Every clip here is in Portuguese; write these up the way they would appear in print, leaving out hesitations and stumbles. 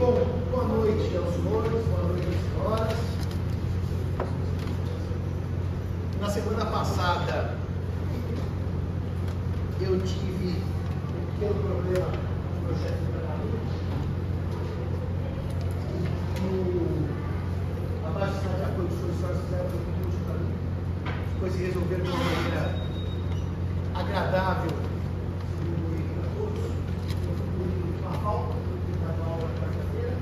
Bom, boa noite aos senhores, boa noite às senhoras. Na semana passada eu tive um pequeno problema com o meu chefe de tratamento. A base de apoio de soluções fizeram um curso para mim. As coisas se resolveram de uma maneira agradável. Uma falta da aula na quarta-feira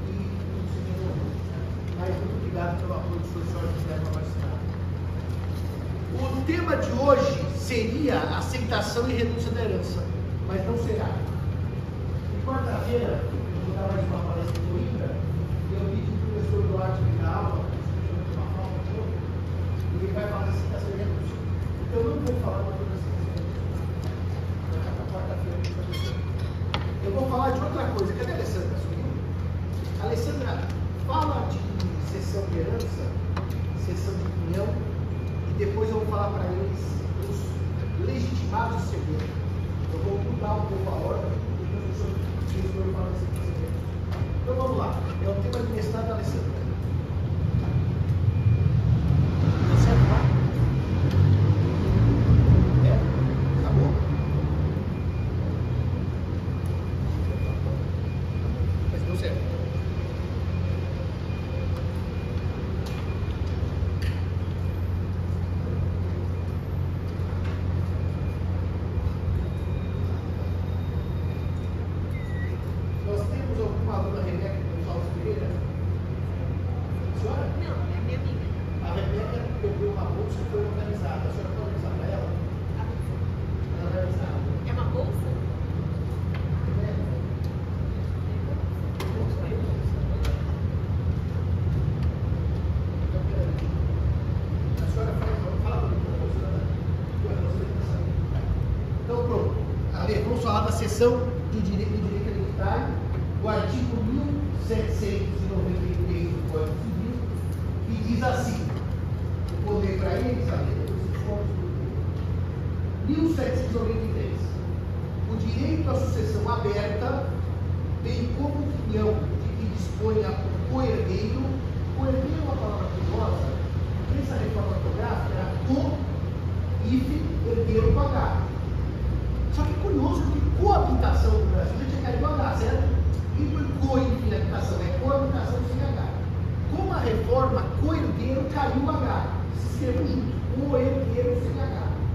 e tudo se resolveu. Mas muito obrigado pelo apoio de soluções que fizeram para vacinar. O tema de hoje seria aceitação e renúncia da herança, mas não será. Em quarta-feira, eu vou dar mais uma palestra em Coimbra e eu pedi para o professor Eduardo vir na aula, uma forma de outra, e ele vai falar de aceitação e renúncia. Então eu não vou falar uma coisa assim. Eu vou falar de outra coisa. Cadê a Alessandra? A Alessandra fala de sessão de herança, sessão de opinião, e depois eu vou falar para eles os legitimados segredos. Eu vou mudar um pouco a ordem e o professor fala assim. Então vamos lá. É o tema de mestrado da Alessandra. Deu certo lá? Acabou. Mas deu certo. Nós temos alguma aluna Rebeca Gonçalves Pereira? Senhora? Não, é minha amiga. A Rebeca pegou uma bolsa e foi organizada. A senhora pode avisar para ela? Ela vai avisar. É uma bolsa? A senhora fala para mim, então pronto. Ali, vamos falar da seção de direito hereditário, o artigo 1793 do Código Civil, que diz assim, eu vou ler para eles, a letra dos códigos do 1793. O direito à sucessão aberta, bem como opinião de que disponha o coerdeiro. Coerdeiro é uma palavra curiosa, porque essa reforma ortográfica era co-herdeiro com H. Só que é curioso que coabitação no Brasil já tinha caído H, certo? E por co-enfim, habitação é coabitação sem H. Com a reforma, coerdeiro caiu o H. Se escreveu junto, coerdeiro sem H.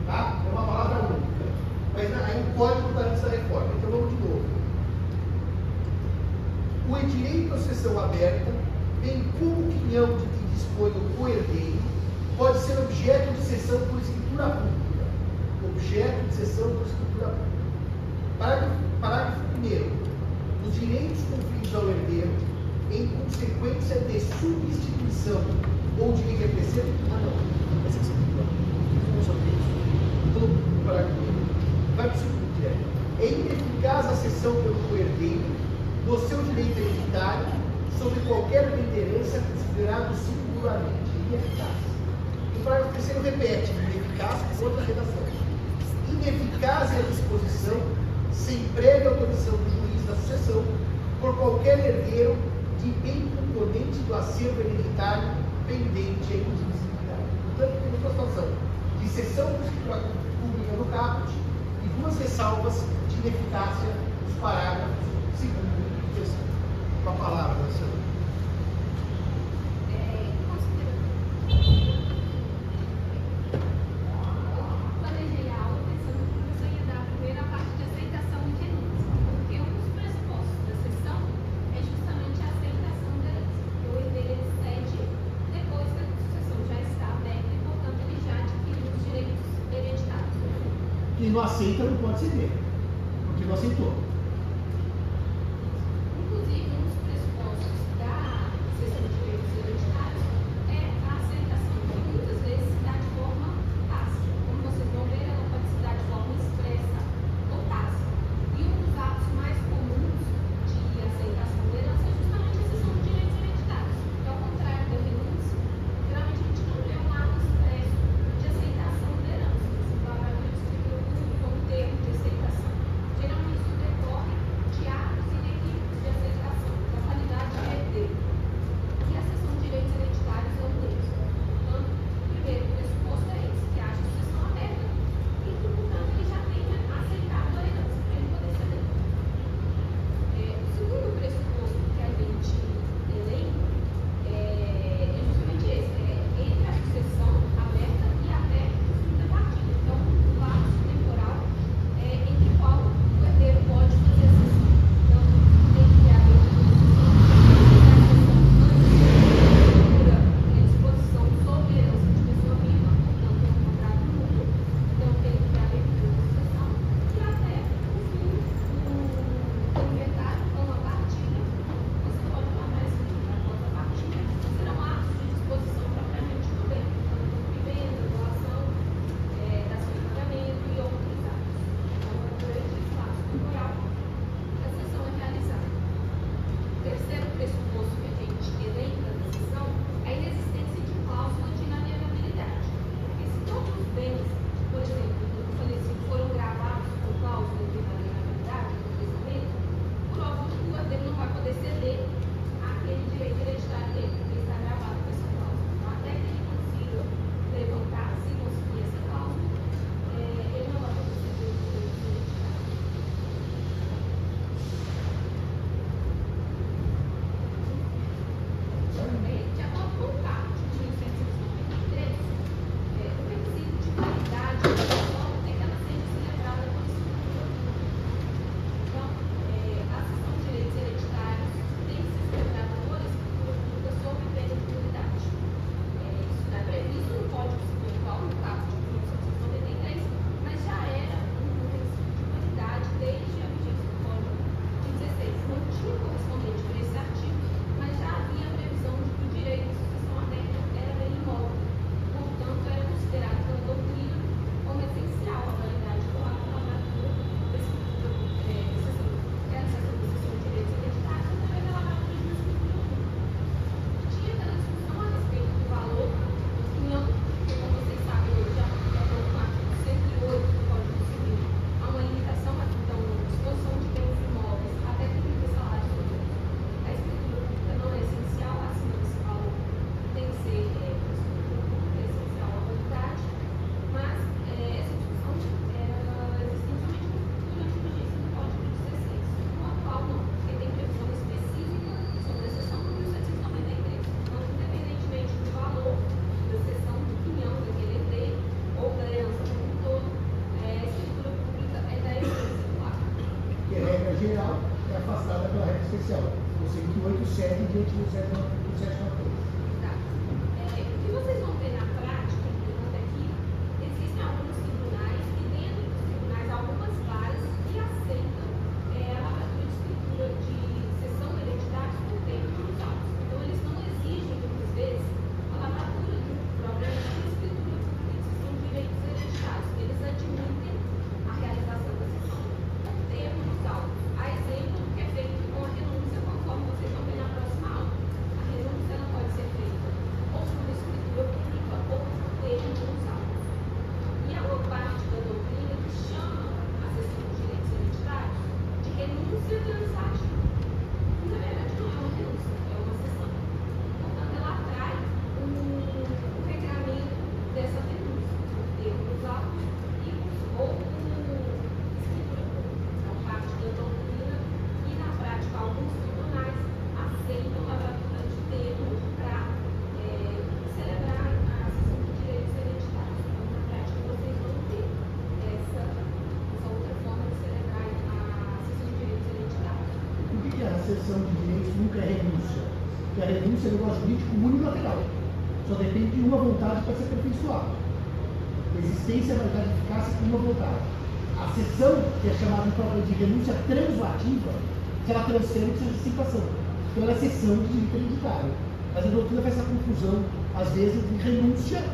Tá? É uma palavra única. Mas aí o código está antes da reforma. Então vamos de novo. O direito à sucessão aberta, bem como opinião de que dispõe o coerdeiro, pode ser objeto de cessão por escritura pública. Objeto de cessão por escritura pública. Parágrafo 1º. Os direitos conferidos ao herdeiro, em consequência de substituição ou de enriquecimento. Essa é a segunda. Do parágrafo 1º. Vai para o segundo direto. É ineficaz a cessão pelo coerdeiro do seu direito hereditário sobre qualquer bem de herança considerado singularmente ineficaz. O parágrafo 3º repete, ineficaz com outra redação. Ineficaz é a disposição, sem prévia autorização do juiz da sucessão, por qualquer herdeiro de bem componente do acervo hereditário pendente em divisibilidade. Portanto, temos uma situação de cessão por escritura pública do caput e duas ressalvas de ineficácia dos parágrafos 2º e 3º. Com a palavra, senhora. E não aceita, não pode ceder, porque não aceitou. Inclusive, um dos pressupostos da cessão de direitos hereditários é a aceitação, que muitas vezes se dá de forma tácita. Como vocês vão ver, ela pode se dar de forma expressa ou tácita. E um dos atos mais comuns de aceitação da herança é justamente a cessão de direitos hereditários. Que ao contrário da renúncia, geralmente a gente não vê um ato expresso de aceitação da herança. Você vai ver como termo de aceitação. Geralmente, o geral é afastada pela regra especial. O 108 segue diante do 714. Exato. O que vocês vão ver na prática, importante aqui, existem alguns tribunais e dentro dos tribunais algumas varas que aceitam a lavratura de escritura de sessão hereditária por tempo dos autos. Então eles não exigem, muitas vezes, a lavratura de programa de escritura pública de sessão de direitos hereditários. Eles admitem a realização da sessão por tempo dos autos. A exemplo do que é feito com a renúncia, conforme vocês vão ver na próxima aula. A renúncia não pode ser feita ou por escritura pública ou por termo dos autos. E há uma parte da doutrina que chama a sessão de direitos hereditários de renúncia transativa. Na verdade, não é uma renúncia, é uma sessão. Portanto, ela atrai o regramento dessa renúncia por termo dos autos ou por escritura pública. Então, parte da doutrina e, na prática, alguns tribunais aceitam a lavratura de termo para celebrar a sessão de direitos hereditários. Então, na prática, vocês vão ter essa outra forma de celebrar a sessão de direitos hereditários. Por que a sessão de direitos nunca é renúncia? Porque a renúncia é um negócio jurídico unilateral. Só depende de uma vontade para ser aperfeiçoado. A existência vai dar eficácia com uma vontade. A sessão, que é chamada de renúncia translativa, que ela transfere para a justificação. Então ela é sessão de direito hereditário. Mas a doutrina faz essa confusão, às vezes, de renúncia,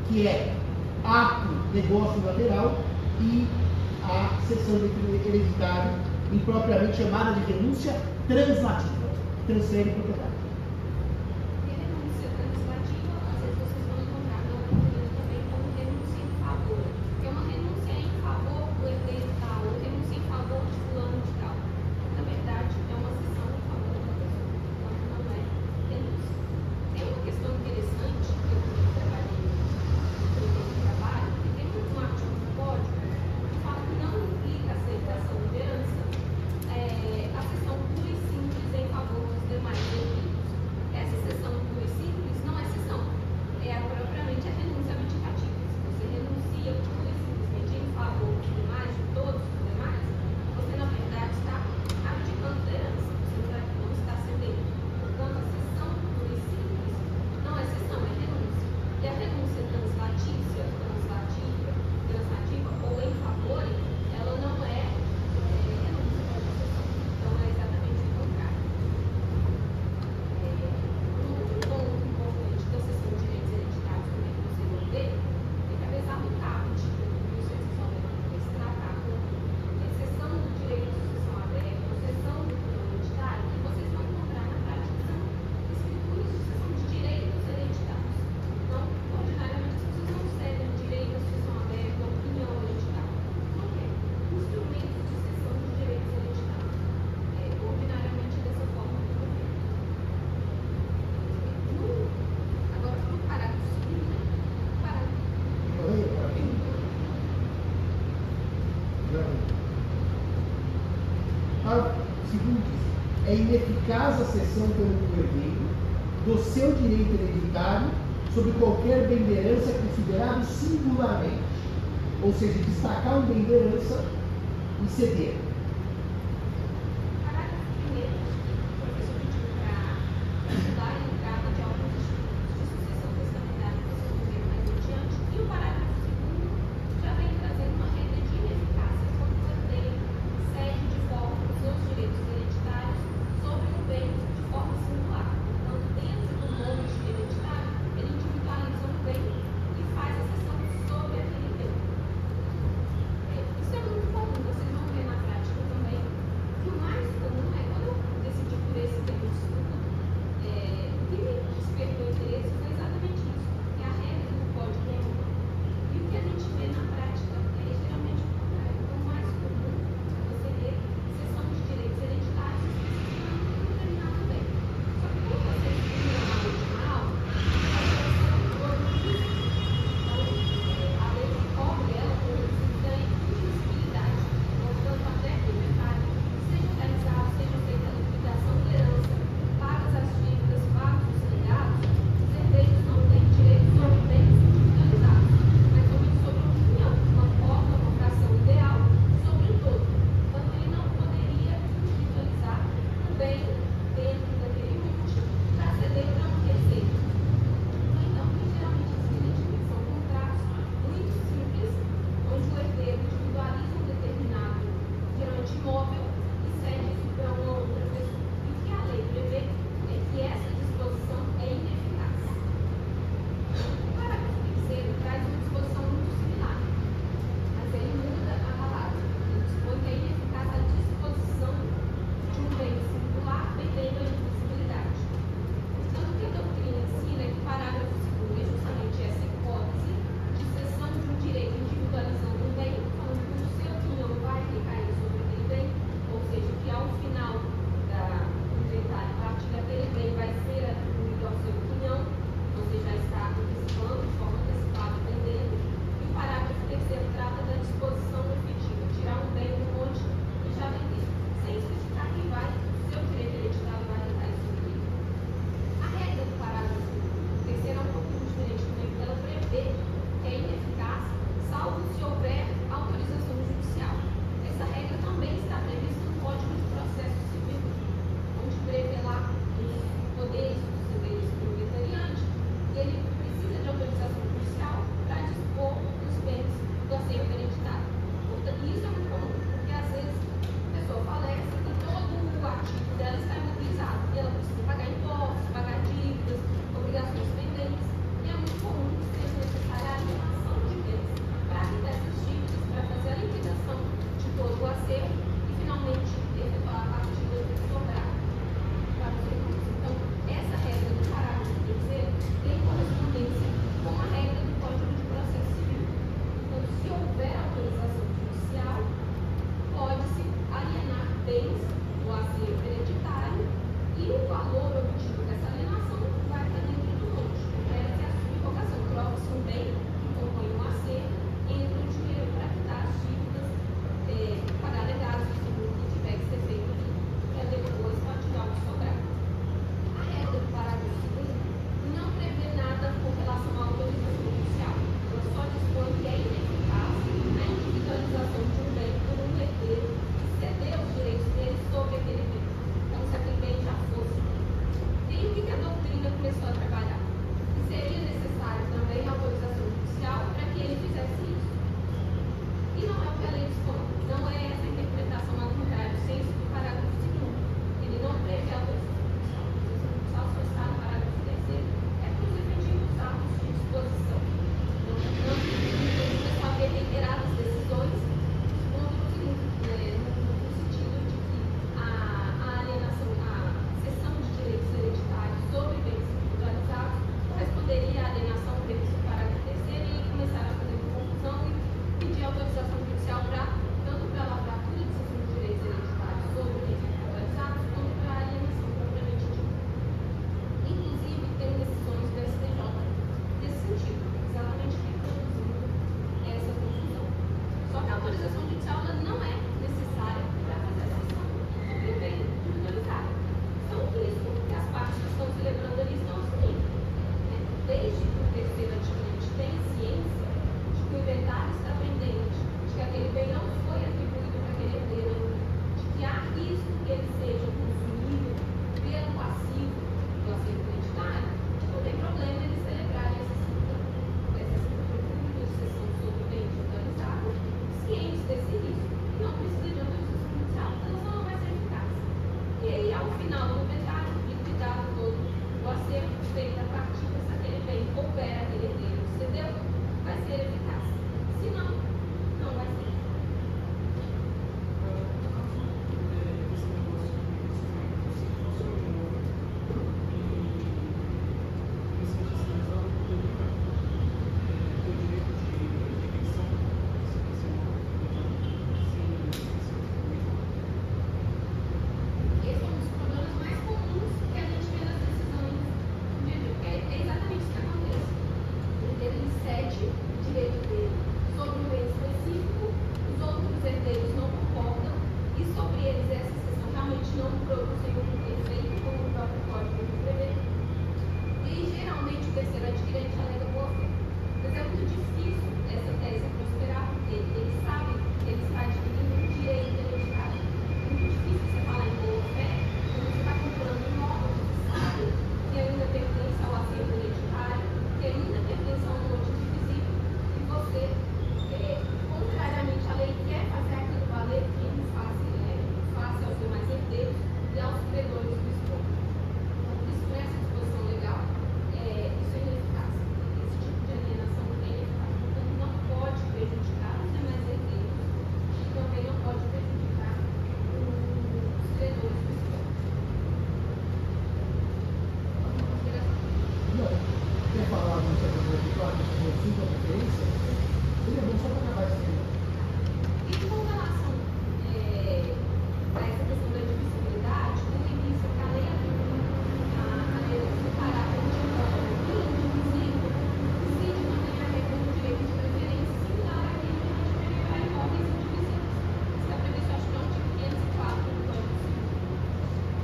que é ato, negócio lateral, e a sessão de direito hereditário, impropriamente chamada de renúncia translativa, transfere propriedade. E a renúncia translativa, às vezes vocês vão encontrar na doutrina também como renúncia em favor, que é uma renúncia em favor do herdeiro tal, ou renúncia em favor de fulano de tal. Na verdade, é uma sessão em favor da pessoa, então não é renúncia. Tem uma questão interessante que eu trabalhei no trabalho, que tem um artigo do código que fala que não implica aceitação de herança a sessão pura e simples em favor dos demais herdeiros. Essa sessão pura e simples não é sessão, é propriamente a renúncia abdicativa. Se você renuncia pura e simplesmente em favor dos demais, de todos os demais, você na verdade está abdicando da herança, você não está cedendo. Portanto, a sessão pura e simples não é sessão, é renúncia. E a renúncia translativa ou em favor, ela não é renúncia, é uma sessão. Então é exatamente o contrário. Um outro ponto importante da sessão de direitos hereditários também que vocês vão ver é que apesar do caput do 1893 tratar como exceção do direito de sucessão aberta, exceção do plano hereditário, que vocês vão encontrar na prática são escrituras de sucessão de direitos hereditários. Então, ordinariamente as pessoas não cedem direito à sucessão aberta, à opinião hereditária. Não é. Instrumentos de sucessão de direitos hereditários. Ordinariamente dessa forma. Agora, no parágrafo seguinte, Segundo, é ineficaz a cessão pelo herdeiro do seu direito hereditário sobre qualquer bem de herança considerado singularmente, ou seja, destacar um bem de herança e ceder. parágrafo primeiro, o professor pediu para estudar a entrada de alguns institutos de sucessão testamentária que vocês vão ver mais adiante, e o parágrafo segundo já vem trazendo uma regra de ineficácia quando o herdeiro cede de forma os seus direitos hereditários sobre um bem de forma singular. Portanto, dentro do monte hereditário, ele individualiza um bem e faz a cessão sobre aquele bem. Isso é muito comum, vocês vão ver na prática autorização judicial ela não é necessária para fazer a sessão sobre bem minoritário. Então, isso que as partes que estão celebrando ali estão seguindo. Desde que o terceiro adquirente tenha ciência de que o inventário está pendente, de que aquele bem não foi atribuído para aquele herdeiro, de que há risco que ele seja consumido pelo passivo do acervo identitário, não tem problema ele celebrar essa sessão sobre o bem digitalizado, ciente desse risco, e não precisa de autorização judicial, então não vai ser eficaz. E aí, ao final do inventário, liquidado todo o acervo feito a partir dessa aquele bem, couber aquele herdeiro que cedeu, vai ser eficaz. Se não, não vai ser. Esse é um dos problemas mais comuns que a gente vê nas decisões de porque é exatamente isso que acontece. O herdeiro cede o direito dele sobre um bem específico, os outros herdeiros não concordam, e sobre eles essa sessão realmente não produziu um efeito, como o próprio código prevê. E geralmente o terceiro adquirente alega boa-fé. Mas é muito difícil essa tese prosperar, porque ele sabe que ele está adquirindo um direito hereditário. É muito difícil você falar em boa-fé quando você está comprando um imóvel que você sabe que ainda pertence ao acervo hereditário, que ainda pertence a um monte de visível, e você, contrariamente à lei, quer fazer aquilo valer face aos demais herdeiros e aos credores do esposo. Então, por isso, nessa disposição legal, isso é ineficaz. Esse tipo de alienação é ineficaz. Portanto, não pode prejudicar os demais herdeiros e também não pode prejudicar os credores do esposo. Quer falar muito sobre o episódio de consulta à preferência? Seria bom só para acabar esse tema. E com relação a essa questão da divisibilidade, tendo em vista que a lei atribui a lei de separar o indivíduo e o indivisível, o síndico também vai ter um direito de preferência similar àquele que a gente vê para imóveis indivisíveis. Isso está previsto, acho que é o artigo 504 do Código Civil.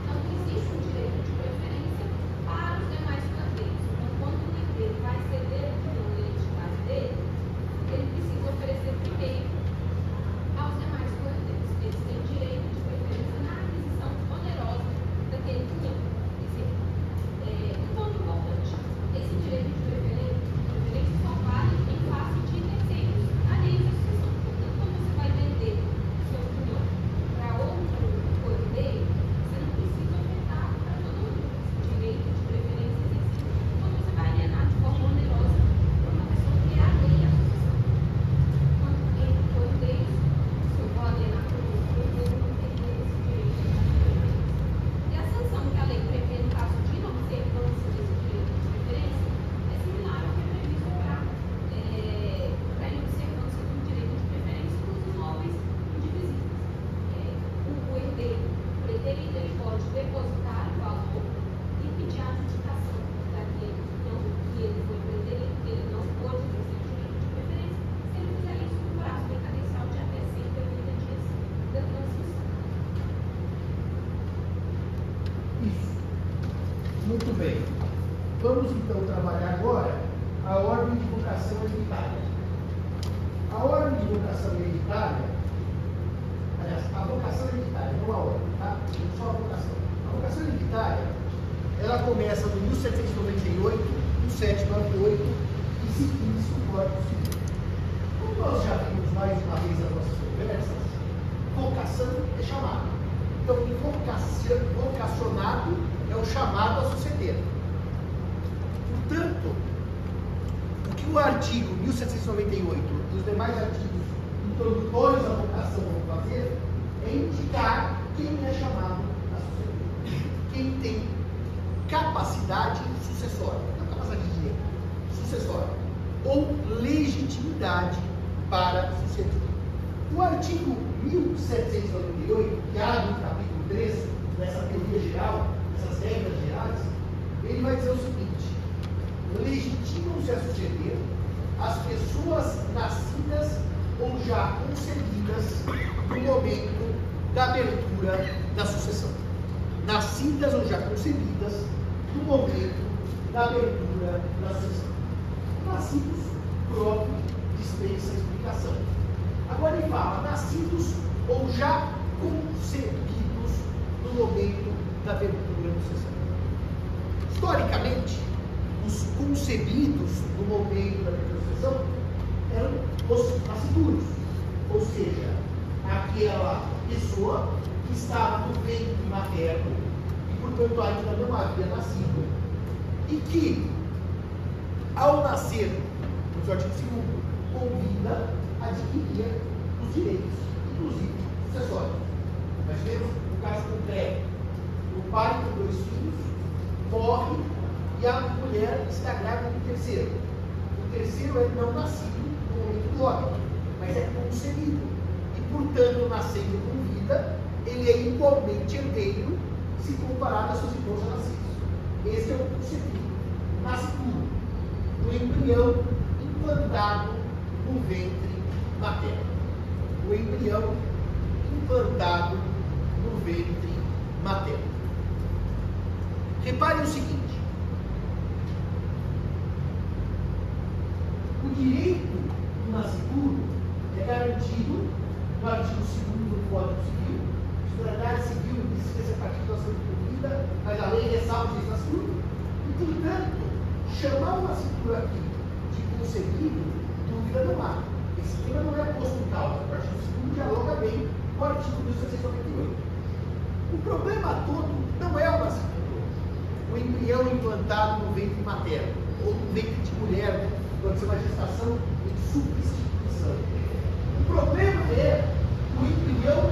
Então, existe um direito de preferência para os demais herdeiros. Então, quando o herdeiro vai ceder o não hereditário dele, ele precisa oferecer primeiro aos demais herdeiros. Eles têm direito de preferência na aquisição onerosa daquele cunhão. Um ponto importante: esse direito de preferência só vale em face de terceiros alheios à sucessão. Portanto, quando você vai vender o seu cunhão para outro herdeiro, você não precisa ofertar para todo mundo. Esse direito de preferência existe quando você vai alienar de forma onerosa para uma pessoa que é alheia à sucessão. Quando entre herdeiros, se eu vou alienar para o outro herdeiro, não tem esse direito de preferência. E a sanção que a lei prevê no caso de inobservância desse direito de preferência é similar ao que é previsto para a inobservância do direito de preferência nos imóveis indivisíveis. O herdeiro preterido ele pode depositar o valor e pedir a adjudicação daquele não que ele foi preterido, que ele não pôde exercer o direito de preferência, se ele fizer isso no prazo decadencial de até 180 dias da transmissão. Isso. Muito bem. Vamos então trabalhar agora a ordem de vocação hereditária. A ordem de vocação hereditária, aliás, a vocação hereditária, não a ordem, tá? Só a vocação. A vocação hereditária, ela começa no 1798, no 798 e seguinte o Código Civil. Como nós já vimos mais uma vez nas nossas conversas, vocação é chamado. Então, vocacionado é o chamado a suceder. Portanto, o que o artigo 1798 e os demais artigos introdutórios à vocação vão fazer é indicar quem é chamado a suceder. Quem tem capacidade sucessória, não capacidade de direito, sucessória, ou legitimidade para suceder. O artigo 1798, que abre o capítulo 3 dessa teoria geral, dessas regras gerais, ele vai dizer o seguinte: legitimam-se a suceder as pessoas nascidas ou já concebidas no momento da abertura da sucessão. Nascidas ou já concebidas no momento da abertura da sucessão. Nascidos, próprio, dispensa a explicação. Agora ele fala, nascidos ou já concebidos no momento da abertura da sucessão. Historicamente, os concebidos no momento da abertura da sucessão eram os nascidos, ou seja, aquela pessoa que estava no ventre materno e, portanto, ainda não havia nascido e que, ao nascer, no artigo 2º, com vida, adquiria os direitos, inclusive sucessórios. Nós vemos o caso concreto: o pai com 2 filhos morre e a mulher está grávida do terceiro. O terceiro é não nascido no momento do óbito, mas é concebido. E, portanto, nascendo com vida, ele é igualmente herdeiro se comparado a seus irmãos já nascidos. Esse é o concebido. Nascido, o embrião implantado no ventre materno. O embrião implantado no ventre materno. Reparem o seguinte: o direito do nascituro é garantido no artigo 2º do Código Civil. A sociedade civil diz que essa partir da sua vida, mas a lei ressalva esse nascituro. E, portanto, chamar o nascituro aqui de concebido, dúvida não há. Esse tema não é posto em causa. O artigo 2º dialoga bem com o artigo 1698. O problema todo não é o nascituro, o embrião implantado no ventre materno, ou no ventre de mulher, pode ser uma gestação em substituição. O problema é o embrião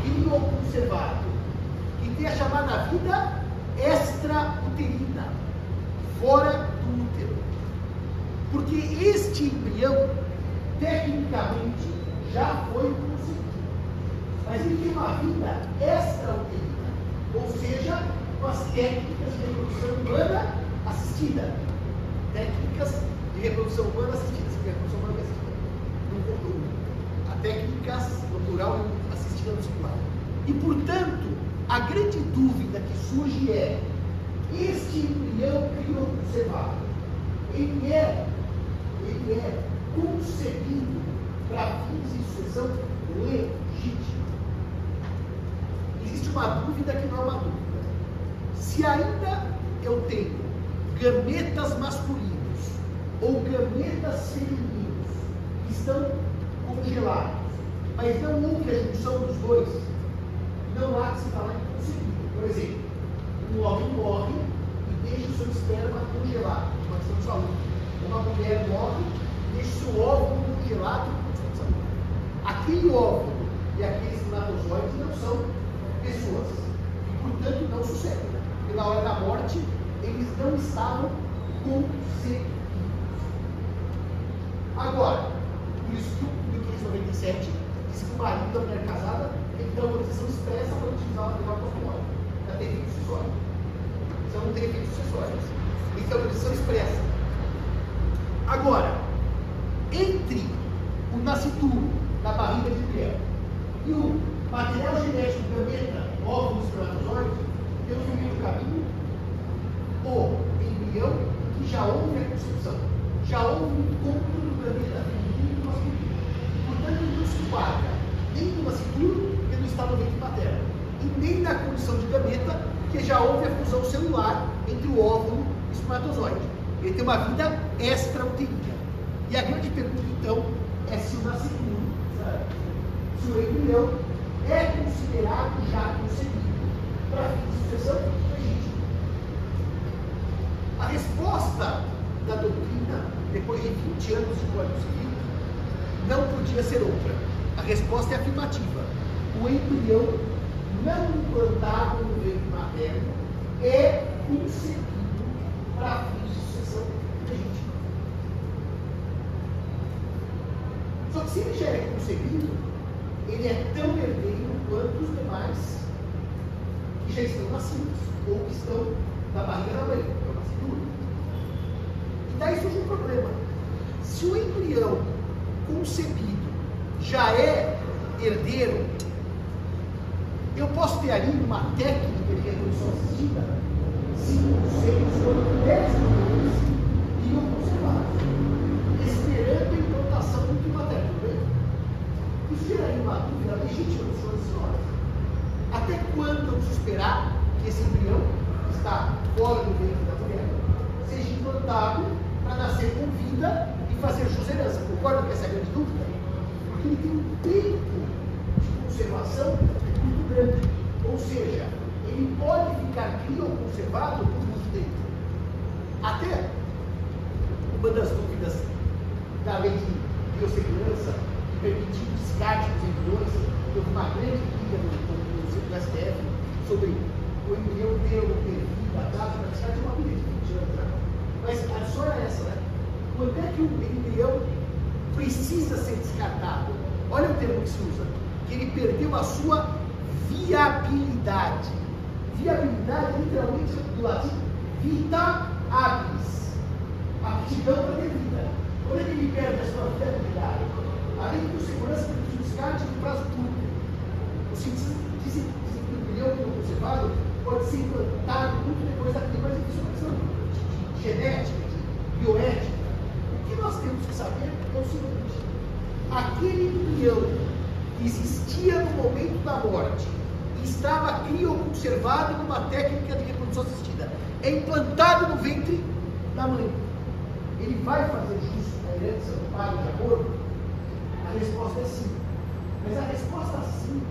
crioconservado, que tem a chamada vida extrauterina, fora do útero. Porque este embrião, tecnicamente, já foi concebido, mas ele tem uma vida extrauterina, ou seja, com as técnicas de reprodução humana assistida. Técnicas de reprodução humana assistida. Se reprodução humana assistida, não contou. A técnicas no plural assistida no singular. E, portanto, a grande dúvida que surge é: este embrião crioconservado, ele é concebido para fins de sucessão legítima? Existe uma dúvida que não é uma dúvida. Se ainda eu tenho gametas masculinos ou gametas femininos que estão congelados, mas não houve a junção dos dois, não há que se falar em concebido. Por exemplo, um homem morre e deixa o seu esperma congelado, uma questão de saúde. Uma mulher morre e deixa o seu óvulo congelado, uma questão de saúde. Aquele óvulo e aqueles espermatozoides não são pessoas e, portanto, não sucedem. E na hora da morte, eles não estavam concebidos. Agora, por isso que o 1597 diz que o marido da mulher casada tem que dar uma autorização expressa para utilizar o material pós-mortem, para ter efeitos sucessórios. Então não tem efeitos sucessórios. Tem que ter autorização expressa. Agora, entre o nascituro da barriga de mulher e o material genético gameta, óvulos espermatozoides, temos no meio do caminho o embrião que já houve a concepção, já houve um encontro do gameta feminino e do masculino. Portanto, não se enquadra nem no nascituro, que não está no ventre materno, e nem na condição de gameta, que já houve a fusão celular entre o óvulo e o espermatozoide. Ele tem uma vida extrauterina. E a grande pergunta, então, é se o nascituro, se o embrião é considerado já concebido para fins de sucessão legítima. A resposta da doutrina, depois de 20 anos de Código Civil, não podia ser outra. A resposta é afirmativa. O embrião não implantado no ventre materno é concebido para fins de sucessão legítima. Só que se ele já é concebido, ele é tão herdeiro quanto os demais que já estão nascidos, ou que estão na barriga da mãe, que é o nascituro. E daí surge um problema. Se o embrião concebido já é herdeiro, eu posso ter ali uma técnica de reprodução assistida, 5, 6, 8, 10 milhões bioconservados, esperando a implantação do climatério, tudo bem? Isso geraria uma dúvida legítima dos senhores e senhoras. Até quando eu preciso esperar que esse embrião, que está fora do ventre da mulher, seja implantado para nascer com vida e fazer jus à herança? Concorda com essa grande dúvida? Porque ele tem um tempo de conservação muito grande. Ou seja, ele pode ficar crioconservado por muito tempo. Até uma das dúvidas da lei de biossegurança, que permitiu o descarte dos embriões, houve uma grande briga no STF sobre o embrião ter ou ter vida dada para descarte, uma briga de 20 anos. Né? Mas a só é essa, né? Quando é que o embrião precisa ser descartado? Olha o termo que se usa, que ele perdeu a sua viabilidade. Viabilidade, literalmente, do latim, vita habilis. Aptidão para ter vida. Quando é que ele perde a sua viabilidade? Além de segurança, permite o descarte no prazo curto. Os cientistas dizem que o embrião crioconservado pode ser implantado muito depois daquele, mas isso é uma questão de genética, de bioética. O que nós temos que saber é o seguinte: aquele embrião que existia no momento da morte e estava crioconservado numa técnica de reprodução assistida, é implantado no ventre da mãe. Ele vai fazer jus à herança do pai de acordo? A resposta é sim. Mas a resposta sim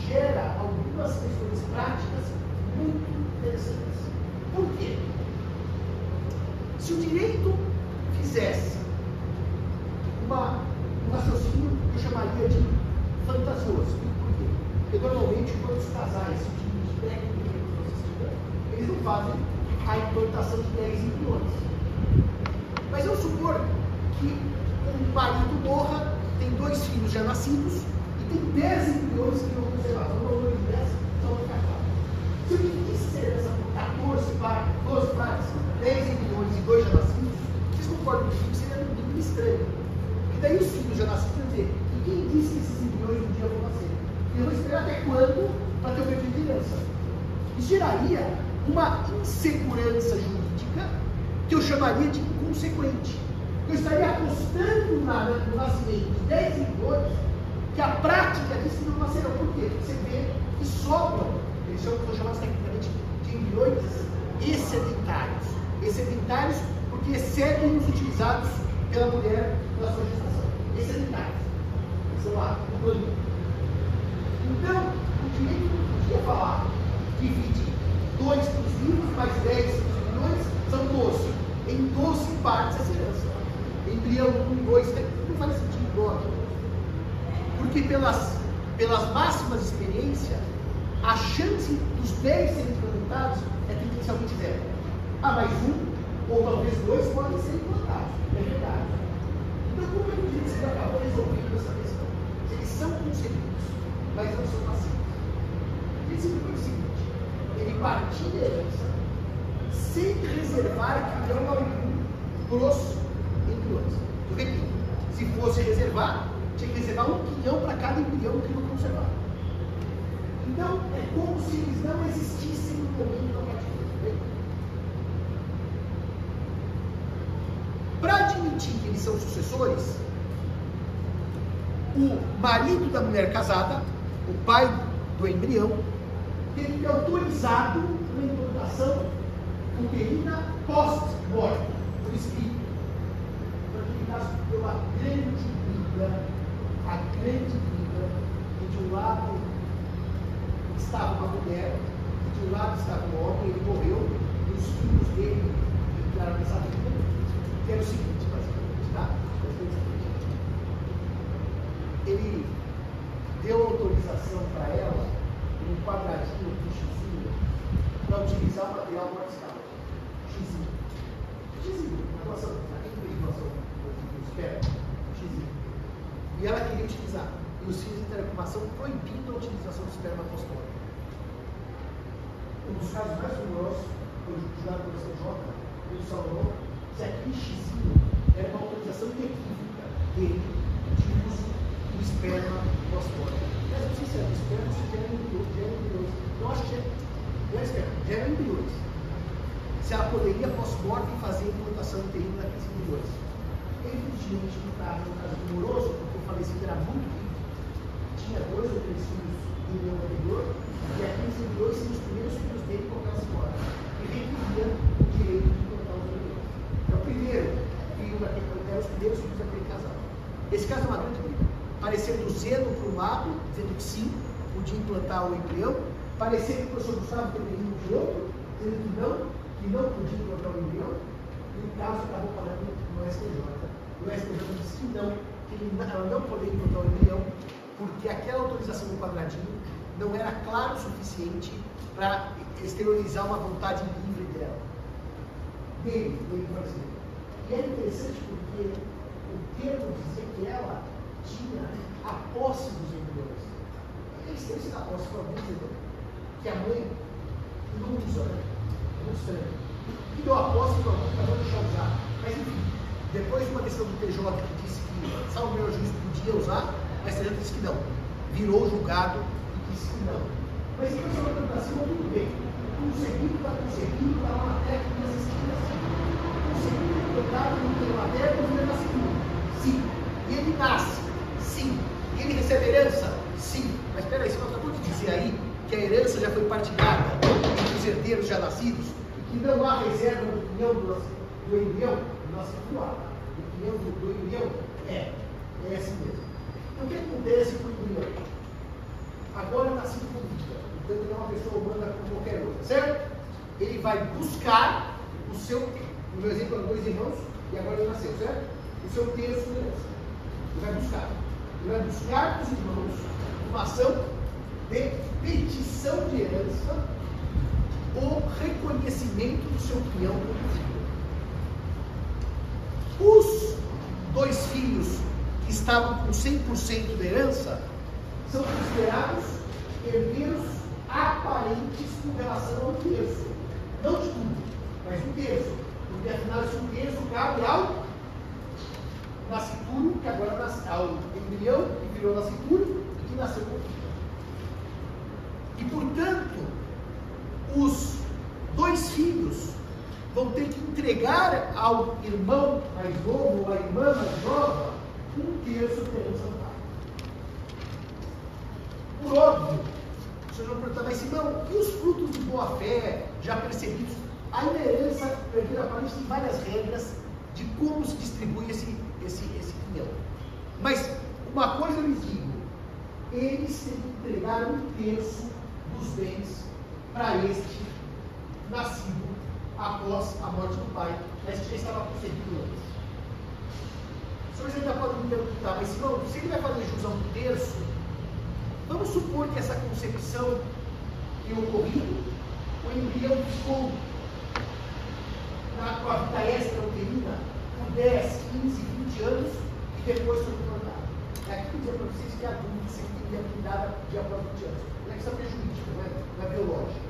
gera algumas questões práticas muito interessantes. Por quê? Se o direito fizesse um raciocínio que eu chamaria de fantasioso. Por quê? Porque normalmente quando os casais se utilizam de técnica de reprodução assistida, eles não fazem a implantação de 10 embriões. Mas eu supor que um marido morra, tem 2 filhos já nascidos e tem 10 embriões que não conservados. O valor de 10 são descartados. Se eu dividisse a herança por 12 partes, 10 embriões e 2 já nascidos, vocês concordam comigo que seria no mínimo estranho. E daí os filhos já nascidos vão dizer: e quem disse que esses embriões um dia vão nascer? E eu vou esperar até quando para ter o pedido de herança? Isso geraria uma insegurança jurídica que eu chamaria de inconsequente. Eu estaria apostando no nascimento de 10 embriões que a prática diz que não nascerão. Por quê? Porque você vê que sobram, eles são chamados tecnicamente de embriões excedentários. Excedentários porque excedem os utilizados pela mulher na sua gestação. Excedentários. São lá, no plano. Então, o direito não podia falar que divide 2 para os vivos, mais 10 para os embriões, são 12. Em 12 partes essa herança. Embrião 1, 2, 3, não faz sentido igual. Porque pelas máximas experiências, a chance dos 10 serem implantados é tendencialmente 0. Mais 1, ou talvez 2, podem ser implantados. É verdade. Então, como é que o direito acabou resolvendo essa questão? Eles são concebidos, mas não são passivos. Ele simplesmente o seguinte: ele partilha a herança sem reservar embrião algum para os embriões. Eu repito, se fosse reservar, tinha que reservar 1 quinhão para cada embrião que não conservar. Então, é como se eles não existissem no momento da partilha. Para admitir que eles são sucessores, o marido da mulher casada, o pai do embrião, tem que ter autorizado uma implantação uterina pós-morte, por escrito. Naquele caso, deu uma grande briga, e de um lado estava uma mulher, e de um lado estava um homem, ele morreu, e os filhos dele entraram nessa briga, que era o seguinte, basicamente, tá? Ele deu autorização para ela, um quadradinho de xizinho, para utilizar o material morte-escala. Xizinho, na nossa esperma, xizinho. E ela queria utilizar. E os filhos entraram com uma ação proibindo a utilização do esperma apostôlico. Um dos casos mais famosos foi julgado pelo STJ, ele falou que aquele xizinho era uma autorização inequívoca dele de uso do esperma pós-morte. Mas não sei se é do esperma ou se gera embriões. Não acho que não é esperma, gera embriões. Se ela poderia pós-morte fazer a implantação uterina naqueles embriões. Evidentemente, no caso amoroso, porque o falecido era muito rico, tinha 2 ou 3 filhos do meu anterior, e aqueles embriões seriam os primeiros filhos dele com aquela senhora. E requeria o direito de implantar os embriões. Então, o primeiro filho daquele, eram os primeiros filhos daquele casal. Esse caso é uma grande briga. Parecendo cedo para um lado, dizendo que sim, podia implantar o embrião, parecendo que o professor Gustavo deveria de outro, dizendo que não podia implantar o embrião, e o caso acabou parando no STJ. O STJ disse que não, ela não poderia implantar o embrião, porque aquela autorização do quadradinho não era claro o suficiente para exteriorizar uma vontade livre dela. Dele, brasileiro. E é interessante porque o termo dizia que ela tinha a posse dos embriões. Eles têm sido a posse para alguns embriões, que a mãe não usa, né? É muito estranho. E deu a posse para alguns, para não deixar usar. Mas enfim, depois de uma decisão do TJ que disse que, salvo o meu juiz, podia usar, mas o TJ disse que não. Virou julgado e disse que não. Mas se você vai para cima, tudo bem. Conseguindo, está conseguindo, está lá na técnica das esquinas. Conseguindo, está no meio materno, ele nasce tudo. Sim. E ele nasce. Sim. E ele recebe herança? Sim. Mas espera aí, você não acabou de dizer aí que a herança já foi partilhada entre os herdeiros já nascidos e que não há reserva do quinhão do embrião? Nossa, não há. O quinhão do embrião é assim mesmo. Então, o que acontece com o embrião? Agora nascido com vida. Então, ele é uma pessoa humana como qualquer outra, certo? Ele vai buscar o seu, no meu exemplo, eram 2 irmãos, e agora ele nasceu, certo? O seu terço de herança. Ele vai buscar. Ele vai buscar dos irmãos uma ação de petição de herança ou reconhecimento do seu quinhão como filho. Os 2 filhos que estavam com 100% de herança são considerados herdeiros aparentes com relação ao terço. Não de tudo, mas do terço. Porque afinal esse terço cabe ao nascituro, que agora nasce, ao embrião, que virou nascituro e que nasceu com vida. E portanto, os 2 filhos vão ter que entregar ao irmão mais novo ou à irmã mais nova 1/3 da herança do pai. Por óbvio, o senhor vai perguntar, mas irmão, e os frutos de boa-fé já percebidos? Aí na herança, aparentemente, tem várias regras de como se distribui esse quinhão. Mas uma coisa eu lhes digo, eles têm que entregar 1/3 dos bens para este nascido após a morte do pai, mas que já estava concebido antes. Os senhores ainda podem me perguntar, mas irmão, se ele vai fazer jus a 1/3, vamos supor que essa concepção que ocorreu, o embrião ficou com a vida extra-uterina por 10, 15, 20 anos e depois foi implantado. É aqui que eu dizer para vocês que é adulto, que sempre teria cuidado de após 20 anos. Não é questão jurídica, não é biológica.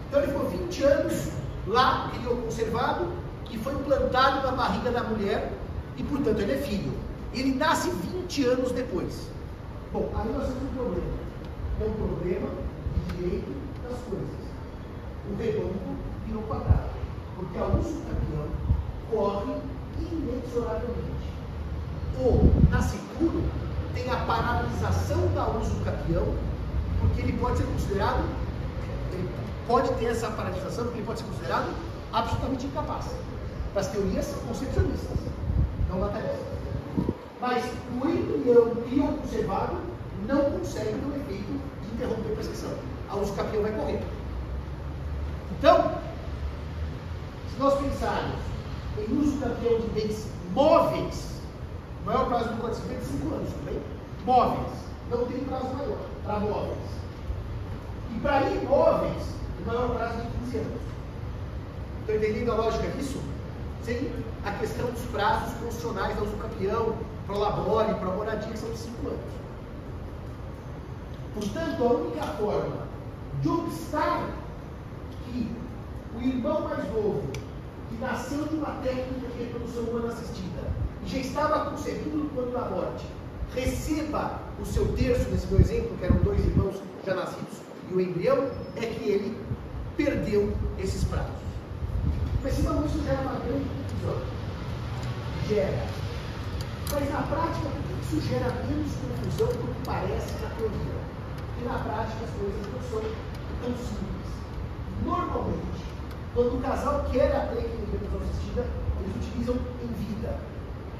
Então ele ficou 20 anos lá, crioconservado, e foi implantado na barriga da mulher, e portanto ele é filho. Ele nasce 20 anos depois. Bom, aí nós temos um problema. É um problema de direito das coisas. O redondo virou quadrado, porque a uso campeão corre inexoravelmente. O nascituro tem a paralisação da uso campeão, porque ele pode ser considerado, ele pode ter essa paralisação, porque ele pode ser considerado absolutamente incapaz, para as teorias concepcionistas, não materialistas. Mas o embrião crioconservado não consegue ter o efeito de interromper a prescrição. A uso campeão vai correr. Então, se nós pensarmos em uso campeão de bens móveis, o maior prazo do Código Civil é 5 anos, também. Móveis, não tem prazo maior para móveis. E para imóveis, o maior prazo de 15 anos. Estão entendendo a lógica disso? Sem a questão dos prazos constitucionais da uso campeão, para o labore, para a moradia, que são de 5 anos. Portanto, a única forma de obstar que o irmão mais novo, que nasceu de uma técnica de reprodução humana assistida, e já estava concebido no plano da morte, receba o seu terço, nesse meu exemplo, que eram 2 irmãos já nascidos e o embrião, é que ele perdeu esses prazos. Mas, irmão, isso gera uma grande confusão. Gera. Mas na prática, isso gera menos confusão do que parece na teoria. E na prática as coisas não são tão simples. Normalmente, quando o casal quer a técnica de assistida, eles utilizam em vida.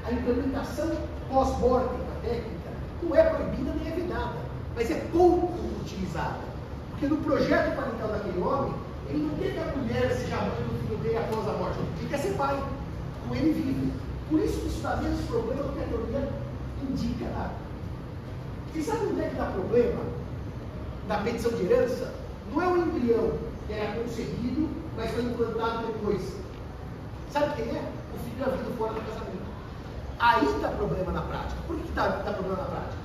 A implementação pós-mortem da técnica não é proibida nem é vedada, mas é pouco utilizada. Porque no projeto parental daquele homem, ele não quer que a mulher seja mãe do filho dele após a morte, ele quer ser pai, com ele vive. Por isso isso dá menos problema do que a teoria indica. Tá? Vocês sabem onde é que dá problema na petição de herança? Não é o embrião que era concebido, mas foi implantado depois. Sabe quem é? O filho havido fora do casamento. Aí dá problema na prática. Por que dá problema na prática?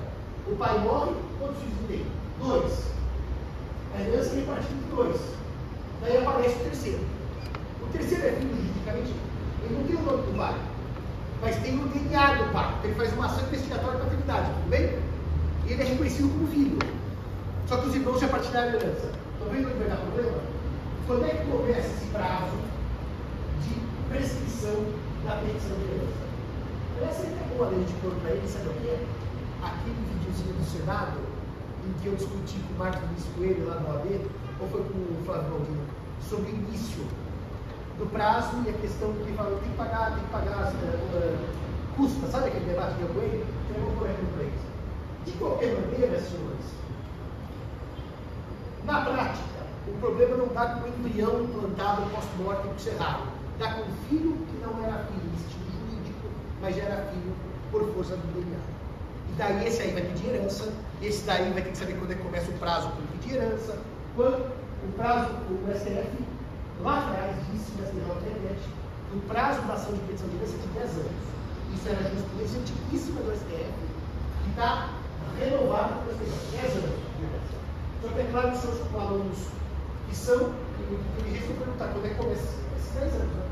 O pai morre, quantos filhos ele tem? 2. A herança é repartida em 2. Daí aparece o terceiro. O terceiro é filho juridicamente. Ele não tem o nome do pai, mas tem o DNA do pai. Ele faz uma ação investigatória para a paternidade, tudo bem? E ele é reconhecido como filho. Só que os irmãos já partilharam a herança. Estão vendo onde vai dar problema? Quando é que começa esse prazo de prescrição da petição de herança? Essa é boa lei de plano para ele, sabe o que é? Aquele videozinho do Senado, em que eu discuti com o Marcos Luiz Coelho lá no OAB, ou foi com o Flávio Baldino, sobre o início do prazo e a questão que ele falou, tem que pagar custa, sabe aquele debate que eu com ele? Então eu vou pôr aqui no play. De qualquer maneira, senhores, na prática, o problema não dá com o embrião implantado pós-morte por ser raro. Dá com o filho que não era filho, em sentido jurídico, mas já era filho por força do DNA. E daí esse aí vai pedir herança, esse daí vai ter que saber quando é que começa o prazo para pedir herança, quando o prazo, o STF, lá atrás, disse na internet, que o prazo da ação de petição de herança é de 10 anos. Isso era jurisprudência antiquíssima do STF, que está renovado por 10 anos de herança. Só que é claro que os seus alunos que são, que me restam perguntar quando é que começa esses 10 anos, né?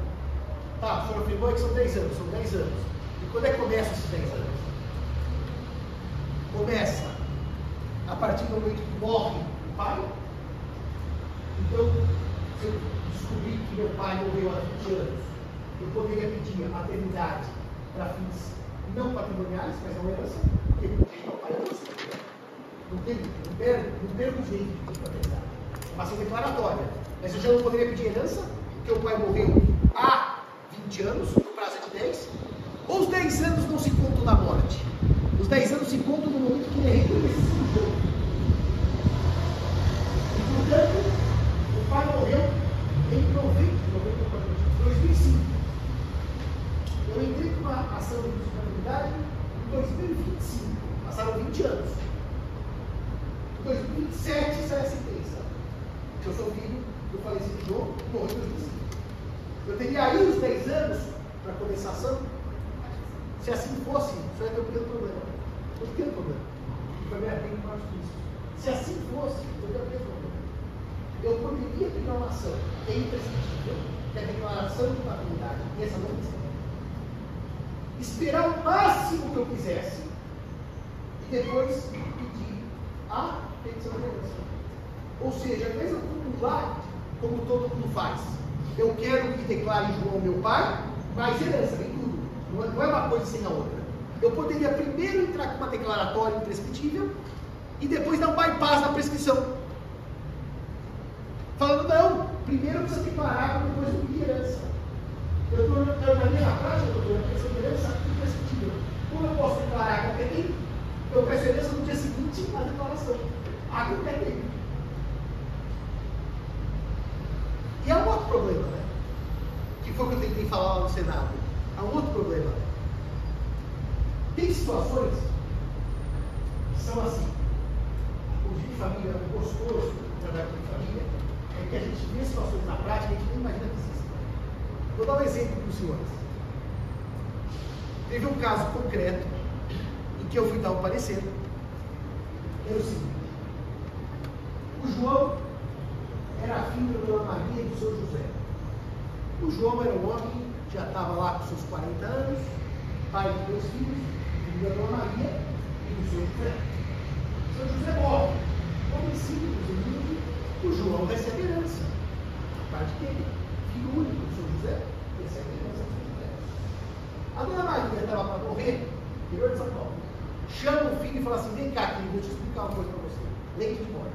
Tá, o senhor afirmou que são 10 anos, são 10 anos. E quando é que começa esses 10 anos? Começa a partir do momento que morre o pai. Então, se eu descobrir que meu pai morreu há 20 anos, eu poderia pedir a paternidade para fins não patrimoniais, mas não herança, porque o direito ao pai é herança. Não perco o direito de paternidade. É uma ação declaratória. Mas eu já não poderia pedir herança, porque o pai morreu há 20 anos, no prazo de 10, ou os 10 anos não se contam na morte? Os 10 anos se contam no momento que ele é reconhecido. E, portanto, o pai morreu em 2005. Eu entrei com uma ação de responsabilidade em 2025. Passaram 20 anos. Em 2027 sai a sentença. Eu sou filho do falecido João, morreu em 2005. Eu teria aí os 10 anos para começar a ação. Se assim fosse, só ia ter um pequeno problema. Um pequeno problema. Foi bem bem mais disso. Se assim fosse, eu ia ter um pequeno problema. Eu poderia pegar uma ação que é imprescindível, que é a declaração de paternidade, e essa não precisa. Esperar o máximo que eu quisesse e depois pedir a petição de herança. Ou seja, ao invés de acumular, como todo mundo faz, eu quero que declare João meu pai, mais herança, vem tudo. Não é uma coisa sem a outra. Eu poderia primeiro entrar com uma declaratória imprescritível e depois dar um bypass na prescrição. Falando, não, primeiro eu preciso declarar, depois eu pedir herança. Eu estou na minha prática, eu estou na petição de herança imprescritível. Como eu posso declarar qualquer tempo, eu peço herança no dia seguinte à declaração. A qualquer tempo. E há um outro problema, né? Que foi o que eu tentei falar lá no Senado. Há um outro problema. Tem situações que são assim. O de família é gostoso, trabalhar com família, é que a gente vê situações na prática e a gente nem imagina que existem. Vou dar um exemplo para os senhores. Teve um caso concreto em que eu fui dar um parecer. Era o seguinte: o João era filho da Dona Maria e do seu José. O João era um homem, já estava lá com seus 40 anos, pai de 2 filhos, filho da Dona Maria, do São José. São José morre. Como simples o João recebe herança. A parte dele, filho único do São José, recebe herança do São José. A dona Maria estava para morrer, interior de São Paulo. Chama o filho e fala assim: vem cá, querido, deixa eu explicar uma coisa para você. Leite de morte.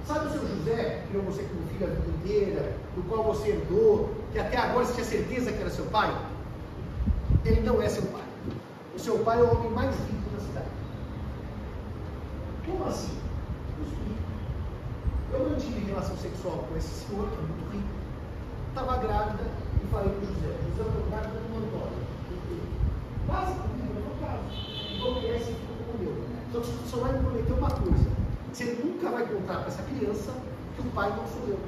Sabe o seu José, que criou você como filho a vida inteira, do qual você herdou, que até agora você tinha certeza que era seu pai? Ele não é seu pai. O seu pai é o homem mais rico da cidade. Como assim? Eu não tive relação sexual com esse senhor, que é muito rico. Estava grávida e falei para o José: José, eu estou grávida do Antônio. Casa comigo, eu não caso. Vou criar esse filho como meu. Então só vai me prometer uma coisa: você nunca vai contar para essa criança que o pai não sou eu.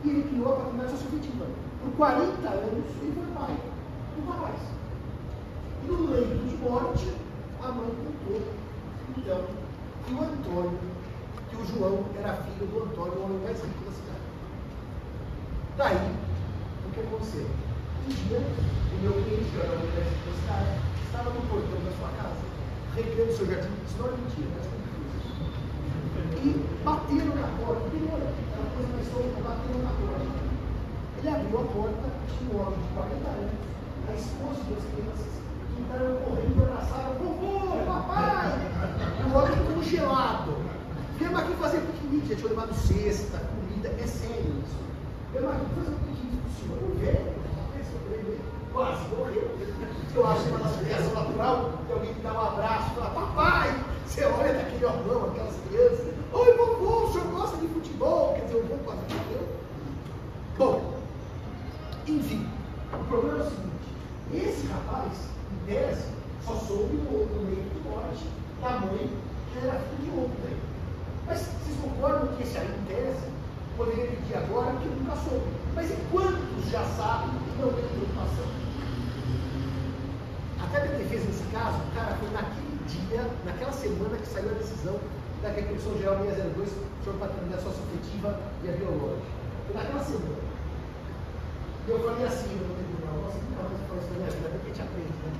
E ele criou a paternidade socioafetiva. Por 40 anos ele foi pai do rapaz. E no leito de morte, a mãe contou, então, que o Antônio, que o João era filho do Antônio, o homem mais rico da cidade. Daí, o que aconteceu? Um dia, o meu cliente, que era da universidade da cidade, estava no portão da sua casa, recreando seu jardim. Isso não é mentira, mas é difícil. E bateram na porta, demorou, era coisa mais solta, bateram na porta. Ele abriu a porta, tinha um homem de 40 anos, a esposa e duas crianças, que entraram correndo, abraçaram: vovô, papai! E o homem congelado. Viemos aqui fazer piquenique, já tinha levado cesta, comida, é sério isso. Viemos aqui fazer um piquenique pro senhor. O velho, quase morreu. Eu acho uma reação natural que alguém que dá um abraço e fala: papai! Você olha daquele orlão, aquelas crianças: oi, vovô, o senhor gosta de futebol? Quer dizer, o vovô quase morreu. Bom, enfim, o problema é o seguinte: esse rapaz, em tese, só soube no leito de morte da mãe que era filho de outro daí. Mas vocês concordam que esse aí, em tese, poderia pedir agora, porque nunca soube? Mas e quantos já sabem e não tem preocupação? Até a defesa, nesse caso, o cara foi naquele dia, naquela semana que saiu a decisão da Requisição Geral 602 sobre paternidade socioafetiva e a biológica. Foi naquela semana. E eu falei assim no tribunal: nossa, nunca mais falei isso na minha vida, até que a gente aprende, né?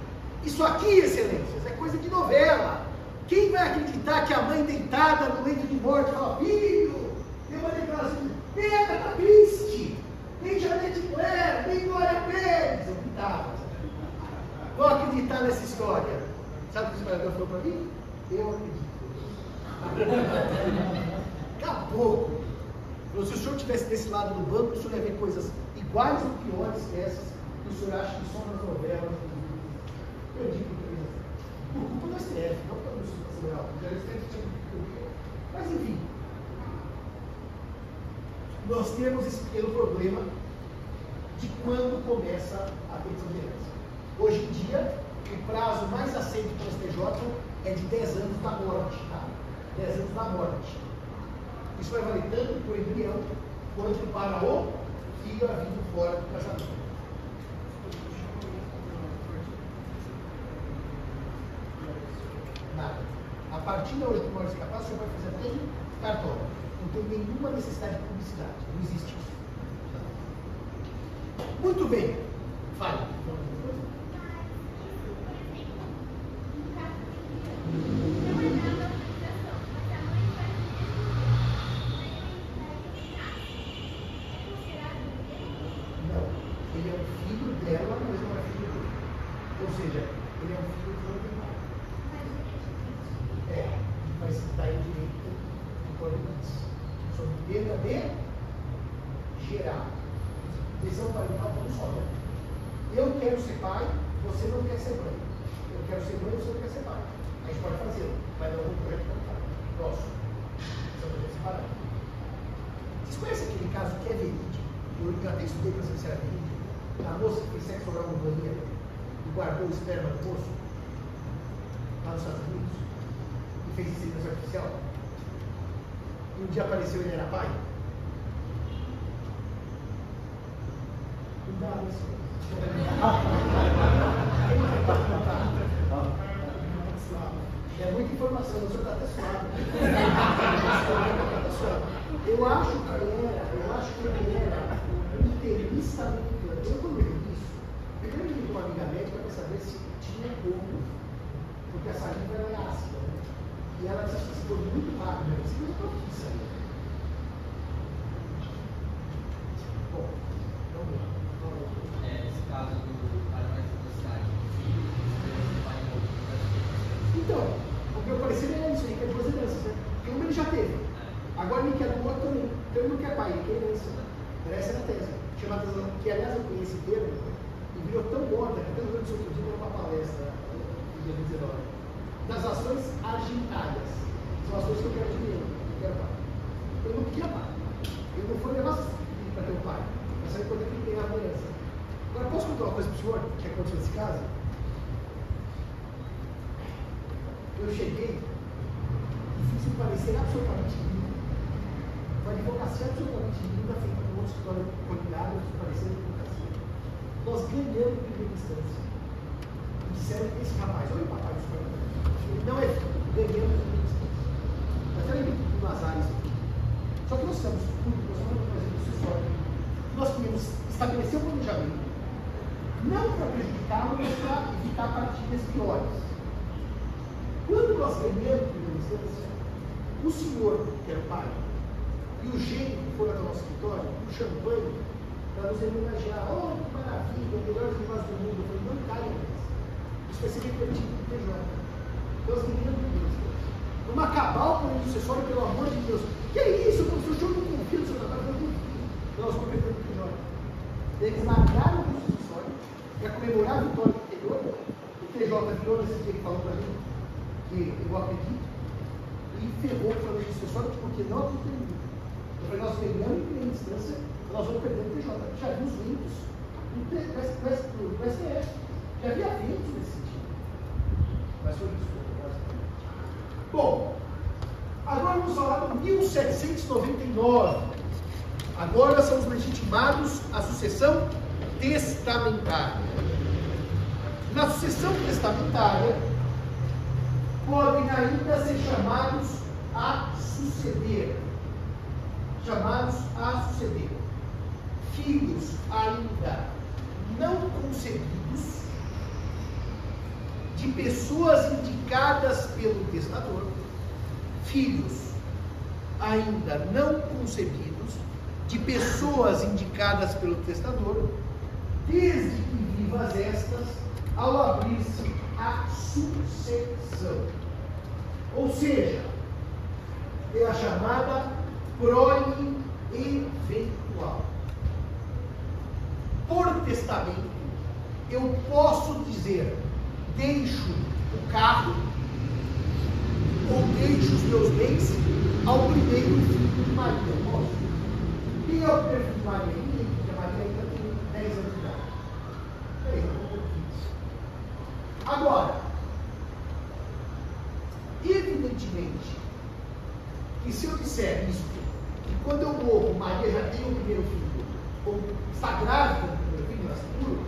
Isso aqui, excelências, é coisa de novela. Quem vai acreditar que a mãe deitada no leito de morte fala: filho, tem uma declaração, vem Agatha Christie, vem Janete Claire, vem Glória Pérez? Eu gritava. Vou acreditar nessa história. Sabe o que o historiador falou para mim? Eu acredito. Acabou. Se o senhor estivesse desse lado do banco, o senhor ia ver coisas iguais ou piores que essas que o senhor acha que são nas novelas. Eu digo por culpa do STF, não pelo Justiça Federal. Mas enfim, nós temos esse pequeno problema de quando começa a petição de herança. Hoje em dia, o prazo mais aceito pelo STJ é de 10 anos da morte, tá? 10 anos da morte. Isso vai valer tanto para o embrião quanto para o filho havido fora do casamento. Nada. A partir da hoje que o Maurício é capaz, o senhor vai fazer até cartório. Não tem nenhuma necessidade de publicidade. Não existe isso. Muito bem. Fale. Eu quero ser pai, você não quer ser mãe. Eu quero ser mãe, você não quer ser pai. A gente pode fazer, mas não vou projeto contrário. Nosso. Precisamos separar. Vocês conhecem aquele caso que é verídico? Eu até estudei para ser verídico. A moça que fez sexo oral no banheiro e guardou o esperma do moço lá nos Estados Unidos e fez inseminação artificial. E um dia apareceu e ele era pai. Cuidado, senhor. É muita informação, o senhor está até suado. Eu acho que ele era internista americano. Eu quando eu vi isso, primeiro eu liguei com uma amiga médica para saber se tinha como, porque a saliva ela é ácida, né? E ela se for muito rápido, né? Você não pode sair. Bom, vamos lá. Esse caso do pai mais necessário, pai então, o meu parecer é isso, ele quer duas heranças, né? Porque uma ele já teve. Agora ele quer do outro também. Então ele não quer pai, ele quer herança. Essa é a tese. Chamada, que aliás eu conheci termo, e virou tão morta que até durante o seu dia uma palestra no dia 19. Das ações argentárias. São ações que eu quero dinheiro, eu quero pai. Eu não queria pai. Eu não fui levar para ter um pai. Para saber quando é que ele tem a herança. Agora, posso contar uma coisa para o senhor que aconteceu nesse caso? Eu cheguei e fiz um parecer absolutamente lindo. Uma advocacia absolutamente linda, feita com outro escritório coordenado, um parecer de advocacia. Nós ganhamos em primeira instância. E disseram que esse rapaz, olha o papai do senhor, ele não é filho, ganhamos em primeira instância. Até lembro do Nazares aqui. Só que nós estamos tudo, nós estamos fazendo sucessório. Nós queríamos estabelecer o planejamento, não para prejudicá-lo, mas para evitar partidas piores. Quando nós ganhamos em primeira instância, o senhor, que era o pai, e o gênio que foi ao nosso escritório, o champanhe, para nos homenagear. Oh, que maravilha, melhores negócios do mundo. Eu falei, não caia nessa. Isso vai ser revertido no PJ. Então, nós ganhamos em primeira instância. Vamos acabar o plano sucessório, pelo amor de Deus. Que é isso? Como se o senhor não confia no seu trabalho, eu confio. Então, nós vamos perder o PJ. Eles largaram o plano sucessório para comemorar a vitória anterior. O PJ virou nesse dia que falou para mim, que eu acredito, e ferrou o plano sucessório porque não acreditamos. Eu falei, nós ganhamos em primeira instância, nós vamos perder o PJ. Já vi os ventos no STF. Já havia ventos nesse sentido. Mas foi isso. Bom, agora vamos falar do 1799. Agora somos legitimados à sucessão testamentária. Na sucessão testamentária, podem ainda ser chamados a suceder. Chamados a suceder. Filhos ainda não concebidos de pessoas indicadas pelo testador. Filhos ainda não concebidos de pessoas indicadas pelo testador, desde que vivas estas, ao abrir-se a sucessão. Ou seja, é a chamada prole eventual. Por testamento, eu posso dizer, deixo o carro ou deixo os meus bens ao primeiro filho de Maria. Eu posso. Quem é o primeiro filho de Maria? Ninguém, porque a Maria ainda tem 10 anos de idade. 10 anos, 15. Agora, evidentemente, que se eu disser isso, que quando eu morro, Maria já tem o primeiro filho, ou está grávida do primeiro filho, nasceu,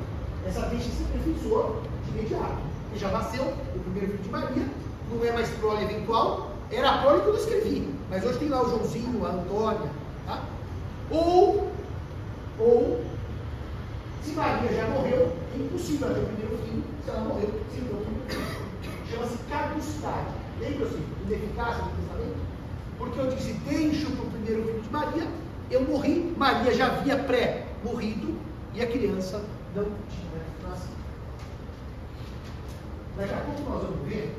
essa deixa se aperfeiçoou de imediato. E já nasceu o primeiro filho de Maria, não é mais prole eventual, era a prole que eu escrevi, mas hoje tem lá o Joãozinho, a Antônia, tá? Ou, se Maria já morreu, é impossível ter o primeiro filho, se ela morreu, se não o primeiro filho. Chama-se caducidade. Lembra-se? Ineficácia do testamento? Porque eu disse, deixo para o primeiro filho de Maria, eu morri, Maria já havia pré-morrido, e a criança não tinha nascido. Daqui a pouco nós vamos ver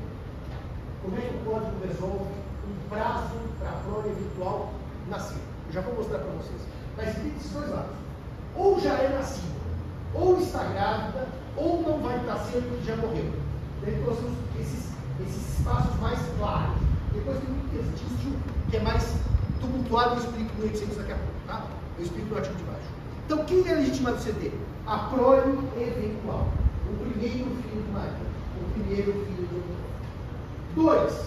como é que o código resolve um prazo para a prole eventual nascer. Eu já vou mostrar para vocês. Mas tem esses dois lados. Ou já é nascida, ou está grávida, ou não vai estar cedo porque já morreu. Daí nós temos esses espaços mais claros. Depois tem um interstício que é mais tumultuado, eu explico no 800 daqui a pouco, tá? Eu explico no artigo de baixo. Então, quem é legitimado CD? A prole eventual. O primeiro filho de Maria. O primeiro filho de Maria. 2.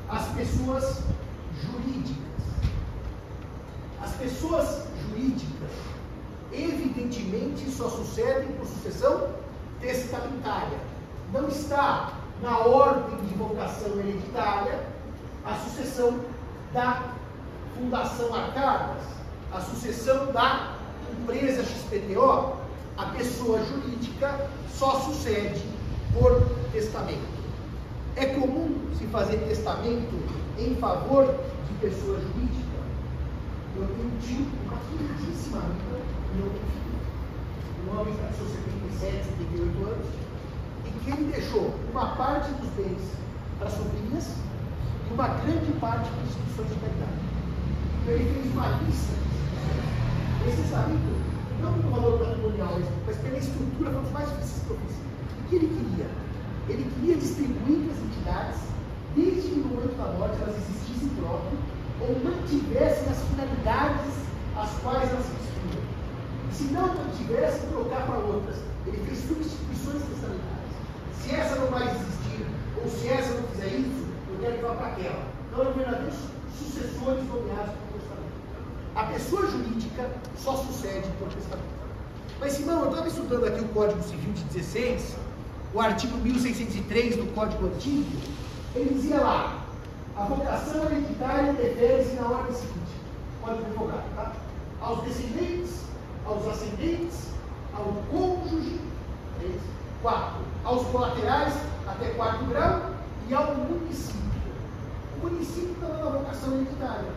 As pessoas jurídicas. As pessoas jurídicas, evidentemente, só sucedem por sucessão testamentária. Não está na ordem de vocação hereditária a sucessão da Fundação Arcadas, a sucessão da empresa XPTO. A pessoa jurídica só sucede por testamento. É comum se fazer testamento em favor de pessoa jurídica. Eu tenho um tio, uma queridíssima amiga, meu filho, um homem com seus 77, 78 anos, e que ele deixou uma parte dos bens para sobrinhas e uma grande parte para instituições de caridade. Então ele fez uma lista. Esse testamento, não pelo valor patrimonial, mas pela estrutura, foi um dos mais difíceis que eu fiz. O que ele queria? Ele queria distribuir para as entidades, desde que no momento da morte elas existissem próprio, ou mantivessem as finalidades às quais elas se distribuíam. Se não mantivessem, trocar para outras. Ele fez substituições testamentárias. Se essa não vai existir, ou se essa não fizer isso, eu quero que vá para aquela. Então, eram verdadeiros sucessores nomeados por testamento. A pessoa jurídica só sucede por testamento. Mas, irmão, eu estava estudando aqui o Código Civil de 16, o artigo 1603 do Código Antigo, ele dizia lá, a vocação hereditária refere-se na ordem seguinte, pode revogar, tá? Aos descendentes, aos ascendentes, ao cônjuge, 3, 4, aos colaterais, até 4º grau, e ao município. O município não é uma vocação hereditária.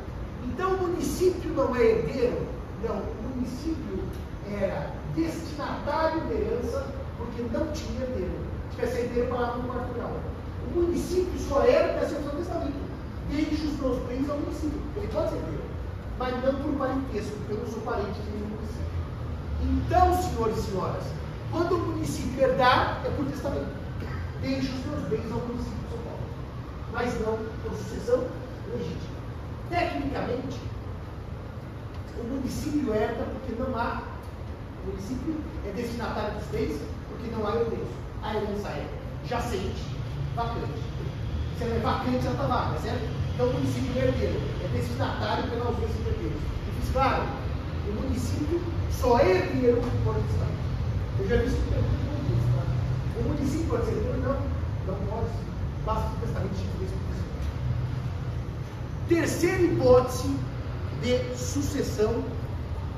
Então, o município não é herdeiro? Não, o município era destinatário de herança, porque não tinha herdeiro. Se tivesse herdeiro, parava no 4º grau. O município só herda se o seu testamento. Deixe os meus bens ao município. Ele pode ser herdeiro, mas não por parentesco, porque eu não sou parente de nenhum município. Então, senhores e senhoras, quando o município herdar, é por testamento. Deixe os meus bens ao município de São Paulo, mas não por sucessão legítima. Tecnicamente, o município herda porque não há. O município é destinatário dos bens porque não há herdeiro. A herança é jacente, vacante. Se ela é vacante, ela está vaga, certo? Então o município é herdeiro, é destinatário pela ausência de herdeiros. Eu fiz claro, o município só é herdeiro por testamento. Eu já vi isso muito isso, tá? O município pode ser herdeiro? Não pode. Basta que o testamento tivesse por testamento. Terceira hipótese de sucessão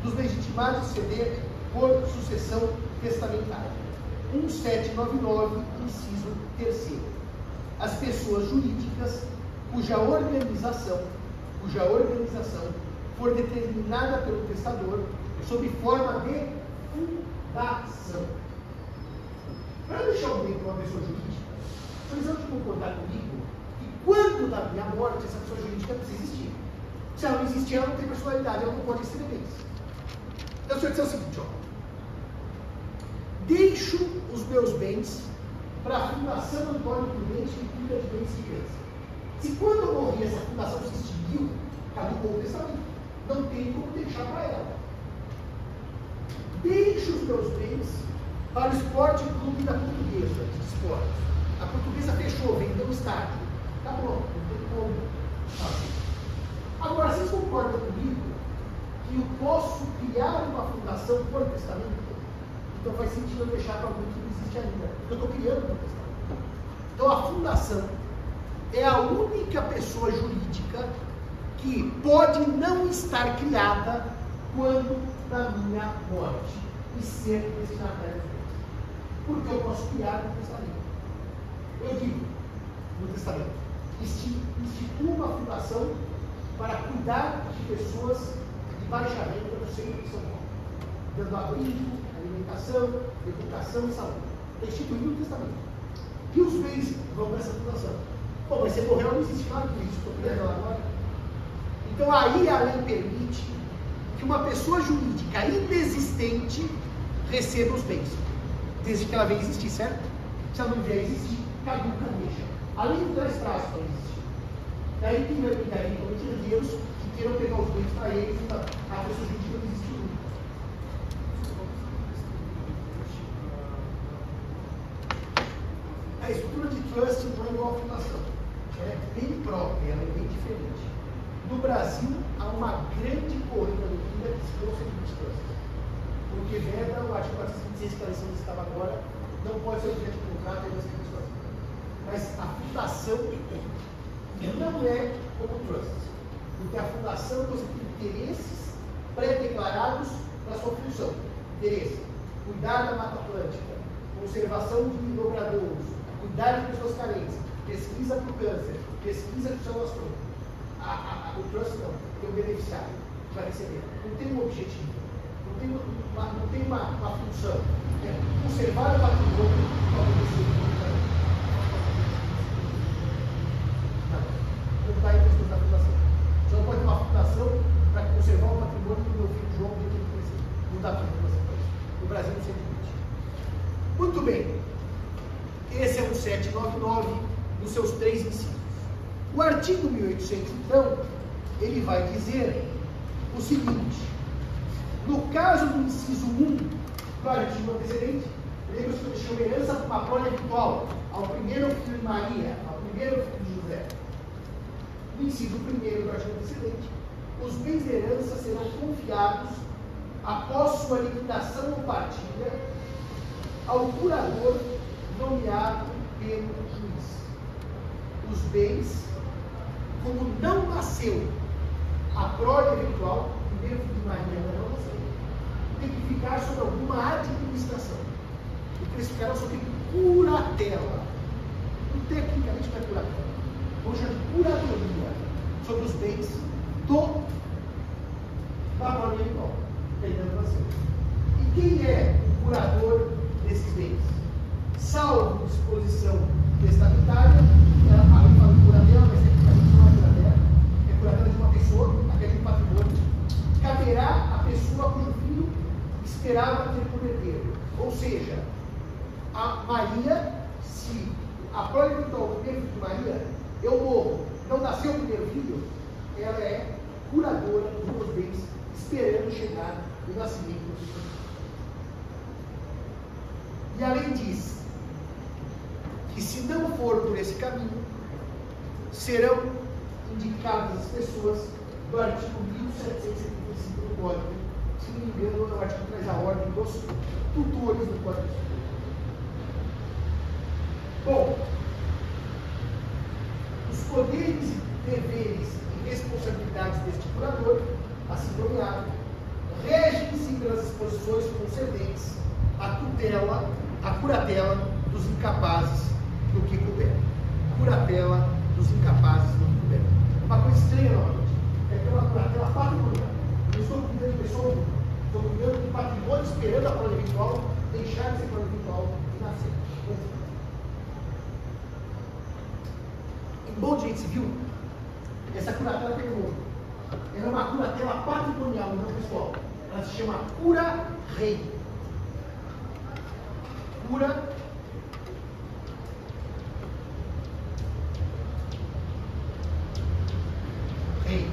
dos legitimados ceder por sucessão testamentária. 1799, inciso 3º. As pessoas jurídicas cuja organização for determinada pelo testador sob forma de fundação. Para deixar bem para uma pessoa jurídica, vocês vão concordar comigo que quando da minha morte essa pessoa jurídica precisa existir. Se ela não existir, ela não tem personalidade, ela não pode receber bens. Então, o senhor diz o seguinte, ó. Deixo os meus bens para a Fundação Antônio Prudente que cuida de bens e crianças. Se quando eu morri essa fundação se extinguiu, caducou o testamento. Não tem como deixar para ela. Deixo os meus bens para o Esporte Clube da Portuguesa de Esportes. A Portuguesa fechou, vendeu o estádio. Tá pronto, não tem como. Agora, vocês concordam comigo que eu posso criar uma fundação por testamento? Então faz sentido eu deixar para alguém que não existe ainda. Porque eu estou criando uma testamento. Então a fundação é a única pessoa jurídica que pode não estar criada quando da minha morte e ser destinatária de bens. Porque eu posso criar no testamento. Eu digo, no testamento, instituo uma fundação para cuidar de pessoas de baixa renda no centro de São Paulo, dando abrigo, alimentação, educação e saúde. É instituído no testamento. E os bens vão para essa fundação. Bom, mas você morreu, não existe nada disso, estou criando ela agora. Então aí a lei permite que uma pessoa jurídica inexistente receba os bens, desde que ela venha existir, certo? Se ela não vier existir, caduca, deixa. A lei não traz prazo para existir. Daí tem herdeiros que queiram pegar os bens para eles, a pessoa jurídica não existe nunca. A estrutura de trust não é igual à fundação. Ela é bem própria, ela é bem diferente. No Brasil, há uma grande corrida do que é de trust. Porque veda o artigo 426 que a lição estava agora, não pode ser objeto de contrato, mas a fundação não é como trust. Porque a fundação você tem interesses pré-declarados para a sua função. Interesse: cuidar da Mata Atlântica, conservação de dobradouros, cuidar de pessoas carentes, pesquisa para o câncer, pesquisa para o células tronco. O trust não, tem um beneficiário que vai receber. Não tem um objetivo, não tem uma função. É conservar o patrimônio para oferecer não está em questão da fundação. Você não pode ter uma fundação para conservar o patrimônio do meu filho João de quem crescer. Não dá para fundação para isso. No Brasil não se admite. Muito bem. Esse é o 799 nos seus 3 incisos. O artigo 1800, então, ele vai dizer o seguinte: no caso do inciso 1 do artigo antecedente, lembra-se que eu deixei uma herança para uma prole eventual ao primeiro filho de Maria, ao primeiro filho de José. No inciso 1º do artigo antecedente, os bens de herança serão confiados, após sua liquidação ou partilha, ao curador nomeado pelo juiz. Os bens, como não nasceu a prole eventual, primeiro filho de Maria não nasceu, tem que ficar sob alguma administração. Porque eles ficarão sob curatela. Tecnicamente não é curatela. Vamos chamar de curadoria sobre os bens da prole eventual. Que ainda não nasceu. E quem é o curador desses bens? Salvo disposição testamentária, a lei fala de curatela, mas tecnicamente não é curatela, é curatela de uma pessoa, aquele de patrimônio, caberá a pessoa cujo filho esperava ter por herdeiro. Ou seja, a Maria, se a prole eventual do primeiro filho de Maria, eu morro, não nasceu o primeiro filho, ela é curadora dos meus bens, esperando chegar o nascimento do filho. E além disso, que se não for por esse caminho, serão indicadas as pessoas do artigo 1775 do Código. Se não me engano, o artigo traz a ordem dos tutores do Código Civil. Bom, os poderes, deveres e responsabilidades deste curador, assim nomeado, regem-se pelas disposições concedentes à tutela, à curatela dos incapazes do que couber. Curatela dos incapazes do que couber. Uma coisa estranha, novamente, é que é uma curatela patrimonial. Eu estou cuidando de pessoa única, estou cuidando de patrimônio esperando a prole eventual, deixar de ser prole eventual e nascer. Em bom direito civil, essa curatela tem um nome. Ela é uma curatela patrimonial, não pessoal. Ela se chama cura-rei. Cura rei.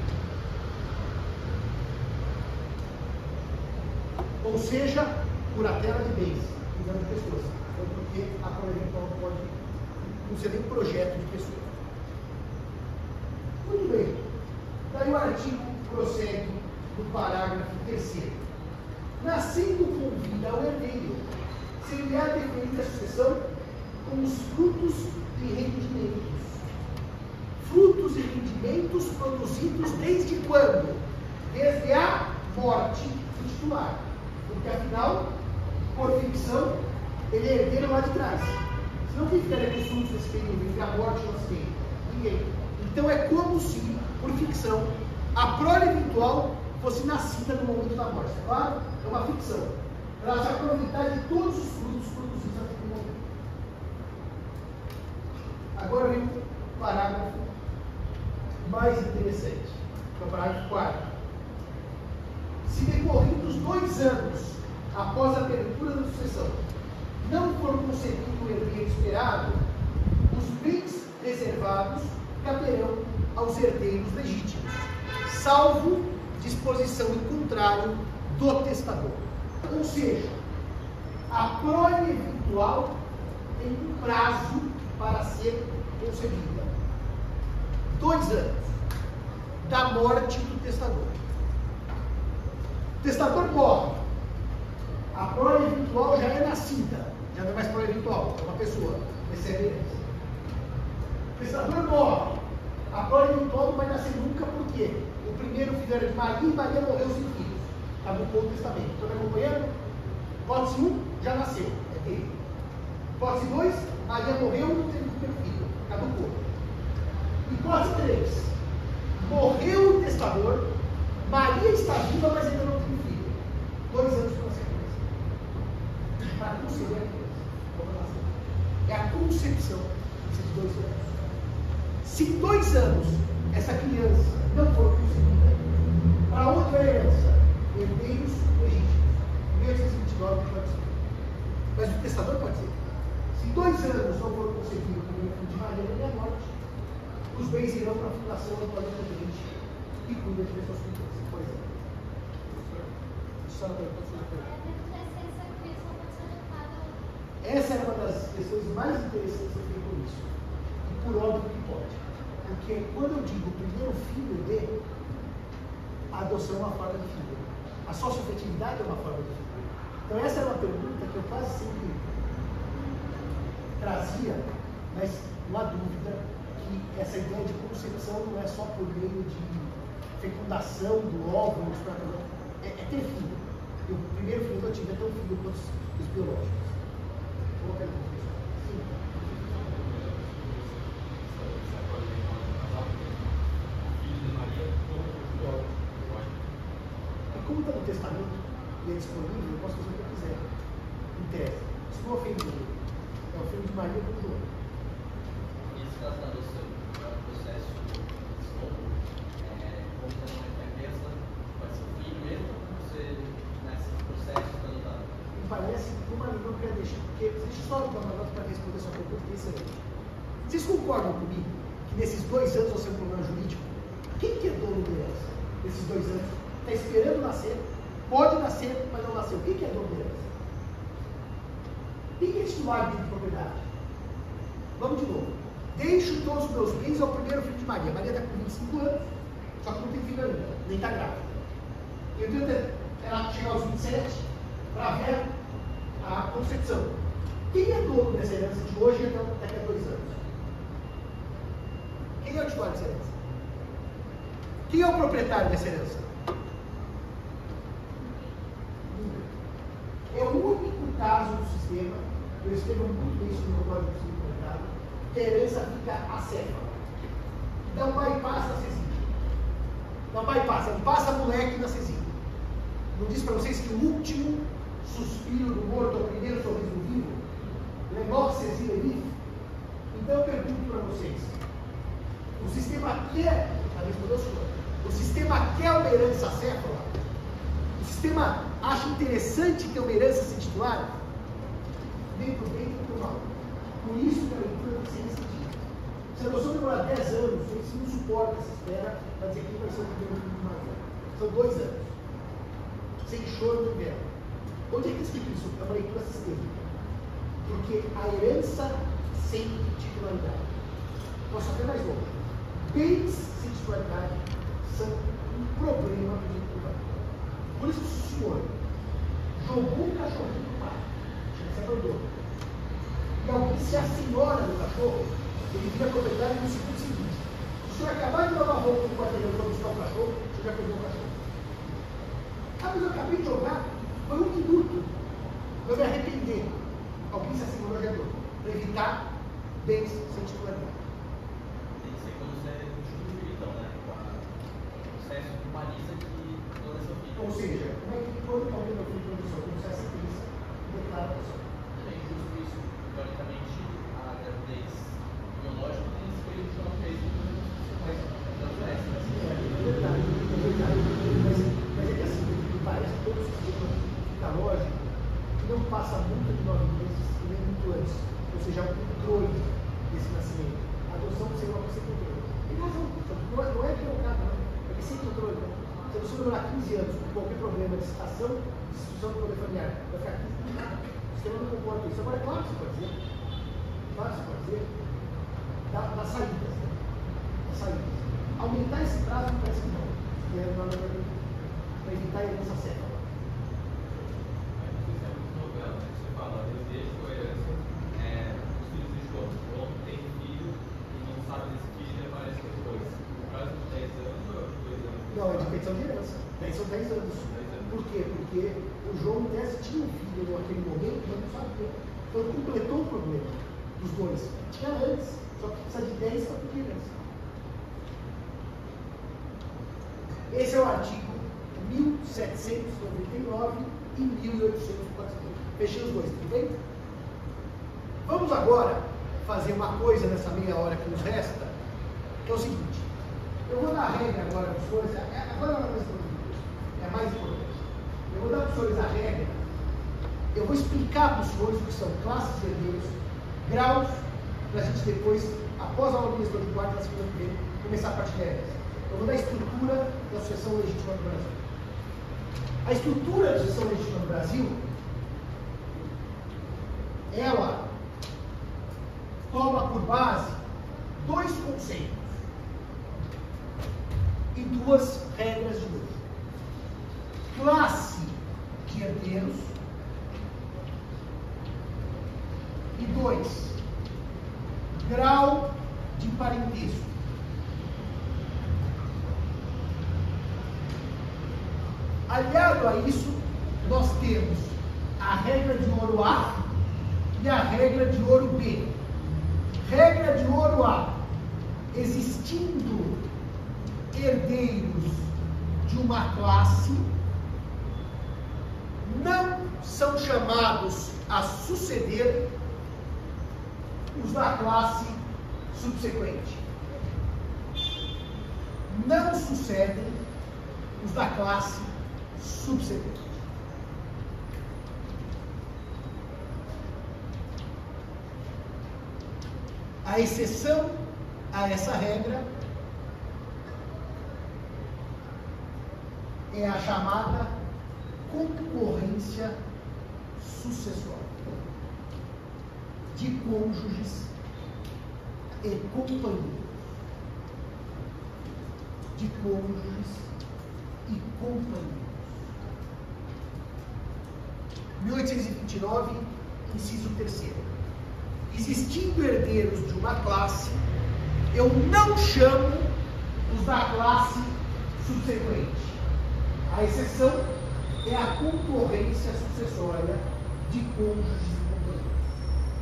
Ou seja, curatela de bens, cuidando de pessoas. Porque a prole eventual não pode conceder um projeto de pessoa. Muito bem. Daí o artigo prossegue no parágrafo 3º. Nascendo com vida ao herdeiro, ser-lhe-á deferida a sucessão com os frutos e rendimentos. Frutos e rendimentos produzidos desde quando? Desde a morte do titular. Porque afinal, por ficção, ele é herdeiro lá de trás. Senão quem ficaria com os frutos desse período, entre a morte e o nascimento? Ninguém. Então é como se, por ficção, a prole eventual fosse nascida no momento da morte. Claro? É uma ficção. Ela vai aproveitar de todos os frutos produzidos até aquele momento. Agora vem o parágrafo mais interessante, que é o parágrafo 4º. Se decorridos 2 anos após a abertura da sucessão não for concedido o herdeiro esperado, os bens reservados caberão aos herdeiros legítimos, salvo disposição em contrário do testador. Ou seja, a prole eventual tem um prazo para ser concedida. 2 anos da morte do testador. O testador morre. A prole eventual já é nascida. Já não é mais prole eventual, é uma pessoa. Recebe herança. O testador morre. A prole eventual não vai nascer nunca, por quê? O primeiro filho era de Maria e Maria morreu sem filhos. Acabou o testamento. Estão me acompanhando? Hipótese 1, já nasceu. É dele. Hipótese 2, Maria morreu e não teve o primeiro filho. caducou. Hipótese 3. Morreu o testador, Maria está viva, mas ainda não tem filho. 2 anos para sequência. Para conceber a criança. É a concepção desses 2 anos. Se em 2 anos essa criança não for concebida, para onde vai a herança? Herdeiros legítimos. 1829 pode ser. Mas o testador pode ser. Se em 2 anos não for concebido o primeiro filho de Maria, ele é morte. Os bens irão para a fundação do planeta gente que cuida de pessoas com câncer, por exemplo. Essa é uma das questões mais interessantes que eu tenho com isso. E por óbvio que pode. Porque quando eu digo primeiro filho de, a adoção é uma forma de filho. A socioafetividade é uma forma de filho. Então essa é uma pergunta que eu quase sempre trazia, mas não há dúvida que essa ideia de concepção não é só por meio de fecundação do óvulo, é ter filho. E o primeiro filho que eu tive é ter um filho quanto os biológicos. Vou colocar ele. Sim. E como está no testamento e é disponível, eu posso fazer o que eu quiser. Em tese. Se não ofende ninguém. É o filho de Maria com o João. Esse caso da adoção é um processo longo, como você não é criança, pode ser o filho mesmo, você nesse processo está adotado. Me parece que uma língua eu quero deixar, porque deixa eu só dar uma nota para responder a sua pergunta, que é excelente. Vocês concordam comigo que nesses 2 anos você tem um problema jurídico? Quem que é dono da herança? Nesses 2 anos? Está esperando nascer, pode nascer, mas não nasceu. Quem que é dono da herança? Quem que é titular de propriedade? Vamos de novo. Deixo todos os meus bens ao primeiro filho de Maria. Maria está com 25 anos, só que não tem filho ainda, nem está grávida. Eu tento ela chegar aos 27 para ver a concepção. Quem é dono dessa herança de hoje até daqui a 2 anos? Quem é o titular dessa herança? Quem é o proprietário dessa herança? É o único caso do sistema, eu escrevo muito bem isso no Código Civil Comunitário, que a herança fica acéfala. Não bypassa na cesinha. Não bypassa, não passa moleque na cesinha. Não diz para vocês que o último suspiro do morto é o primeiro sorriso do vivo? Le mort césile vif. Então eu pergunto para vocês, o sistema quer, o sistema quer uma herança acéfala? O sistema acha interessante ter uma herança sem titular? Nem por bem, nem por mal. Por isso que a leitura tem que ser decidida. Se a adoção demorar 10 anos, a gente não suporta essa espera para dizer que vai ser o primeiro filho de Maria. São 2 anos. Sem choro nem vela. Onde é que explica isso? É uma leitura sistêmica. Porque a herança sem titularidade. Posso até mais longe. Bens sem titularidade são um problema do direito privado. Por isso, se o senhor jogou um cachorrinho no mar, chama-se abandono, e alguém se a senhora do cachorro, ele vira propriedade no segundo seguinte. Se o senhor acabar de lavar roupa no quarteirão para buscar o cachorro, o senhor já perdeu o cachorro. Ah, mas eu acabei de jogar, foi 1 minuto. Eu me arrependi. Alguém se assinou já deu. Para evitar bens sem titularidade. Tem que ser quando você constitui, então, né? O processo humaniza que toda essa vida. Ou seja, como é que quando alguém não tem produção, como se essa crise declara a pessoa? É injusto isso. Teoricamente, a gravidez biológica tem esse período que ela fez. Mas é verdade. Mas é que assim, me parece que todo o sistema fica lógico que não passa muito de 9 meses e nem muito antes. Ou seja, um controle desse nascimento. A adoção seria uma coisa sem controle. Tem razão, não é equivocado, não. É que sem controle, não. Se a adoção demorar 15 anos com qualquer problema de citação, de instituição do poder familiar, vai ficar 15 anos nada. O sistema não comporta isso. Agora, claro que você pode dizer. Claro que você pode dizer. Das saídas, né? Das saídas. Aumentar esse prazo não parece que não. Para evitar a herança certa. Você fala, desejo ou herança, os filhos de João. João tem filho e não sabe desse filho e aparece depois. No caso de 10 anos ou 2 anos? Não, é de petição de herança. São 10 anos. Por quê? Porque o João Tese tinha um filho naquele momento, mas não sabia. Então completou o problema dos dois. Tinha antes. Só que precisa de 10 para pedir herança. Esse é o artigo 1799 e 1840. Fechei os dois, tudo bem? Vamos agora fazer uma coisa nessa meia hora que nos resta, que é o seguinte. Eu vou dar a regra agora para os senhores. Agora não é mais importante. É mais importante. Eu vou dar para os senhores a regra. Eu vou explicar para os senhores o que são classes de herdeiros, graus, para a gente depois, após a aula de gestão de quarta, na segunda que vem, começar a partir regras. Eu vou dar a estrutura da sucessão legítima do Brasil. A estrutura da sucessão legítima do Brasil, ela toma por base dois conceitos e duas regras de ouro. Classe de herdeiros e 2, grau de parentesco. Aliado a isso, nós temos a regra de ouro A e a regra de ouro B. Regra de ouro A: existindo herdeiros de uma classe, não são chamados a suceder os da classe subsequente. Não sucedem os da classe subsequente. A exceção a essa regra é a chamada concorrência sucessória de cônjuges e companheiros. De cônjuges e companheiros. 1829, inciso 3º. Existindo herdeiros de uma classe, eu não chamo os da classe subsequente. A exceção é a concorrência sucessória de cônjuges e companheiros.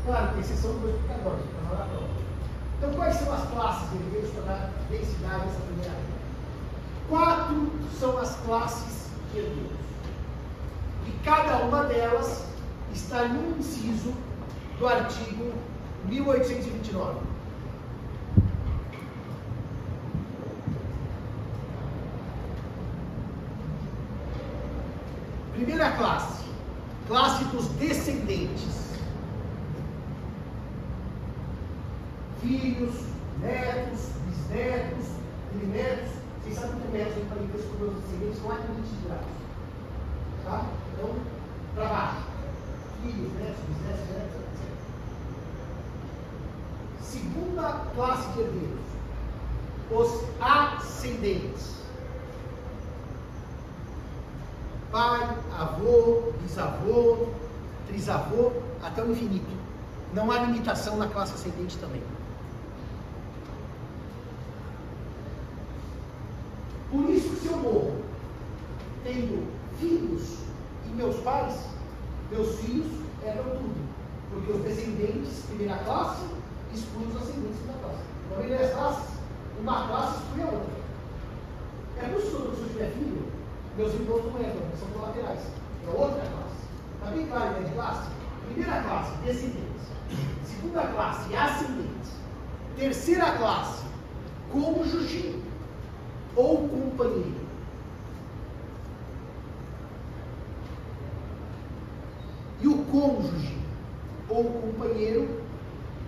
Claro que a exceção eu vou explicar agora, para falar a prova. Então, quais são as classes de herdeiros para dar densidade a essa primeira regra? 4 são as classes de herdeiros. E cada uma delas está no inciso do artigo 1829. Primeira classe, classe dos descendentes. Filhos, netos, bisnetos, trinetos. Vocês sabem que netos em parentesco com meus descendentes não há limite de graus. Tá? Então, para baixo. Filhos, netos, bisnetos, etc. Segunda classe de herdeiros, os ascendentes. Pai, avô, bisavô, trisavô, até o infinito. Não há limitação na classe ascendente também. Por isso que se eu morro, tenho filhos e meus pais, meus filhos herdam tudo. Porque os descendentes, primeira classe, excluem os ascendentes da classe. Então, ele é classes, uma classe exclui a outra. É por isso que se eu tiver filho, meus irmãos não herdam, são colaterais. É outra classe. Está bem claro, né, de classe? Primeira classe, descendentes. Segunda classe, ascendentes. Terceira classe, cônjuge ou companheiro. E o cônjuge ou companheiro,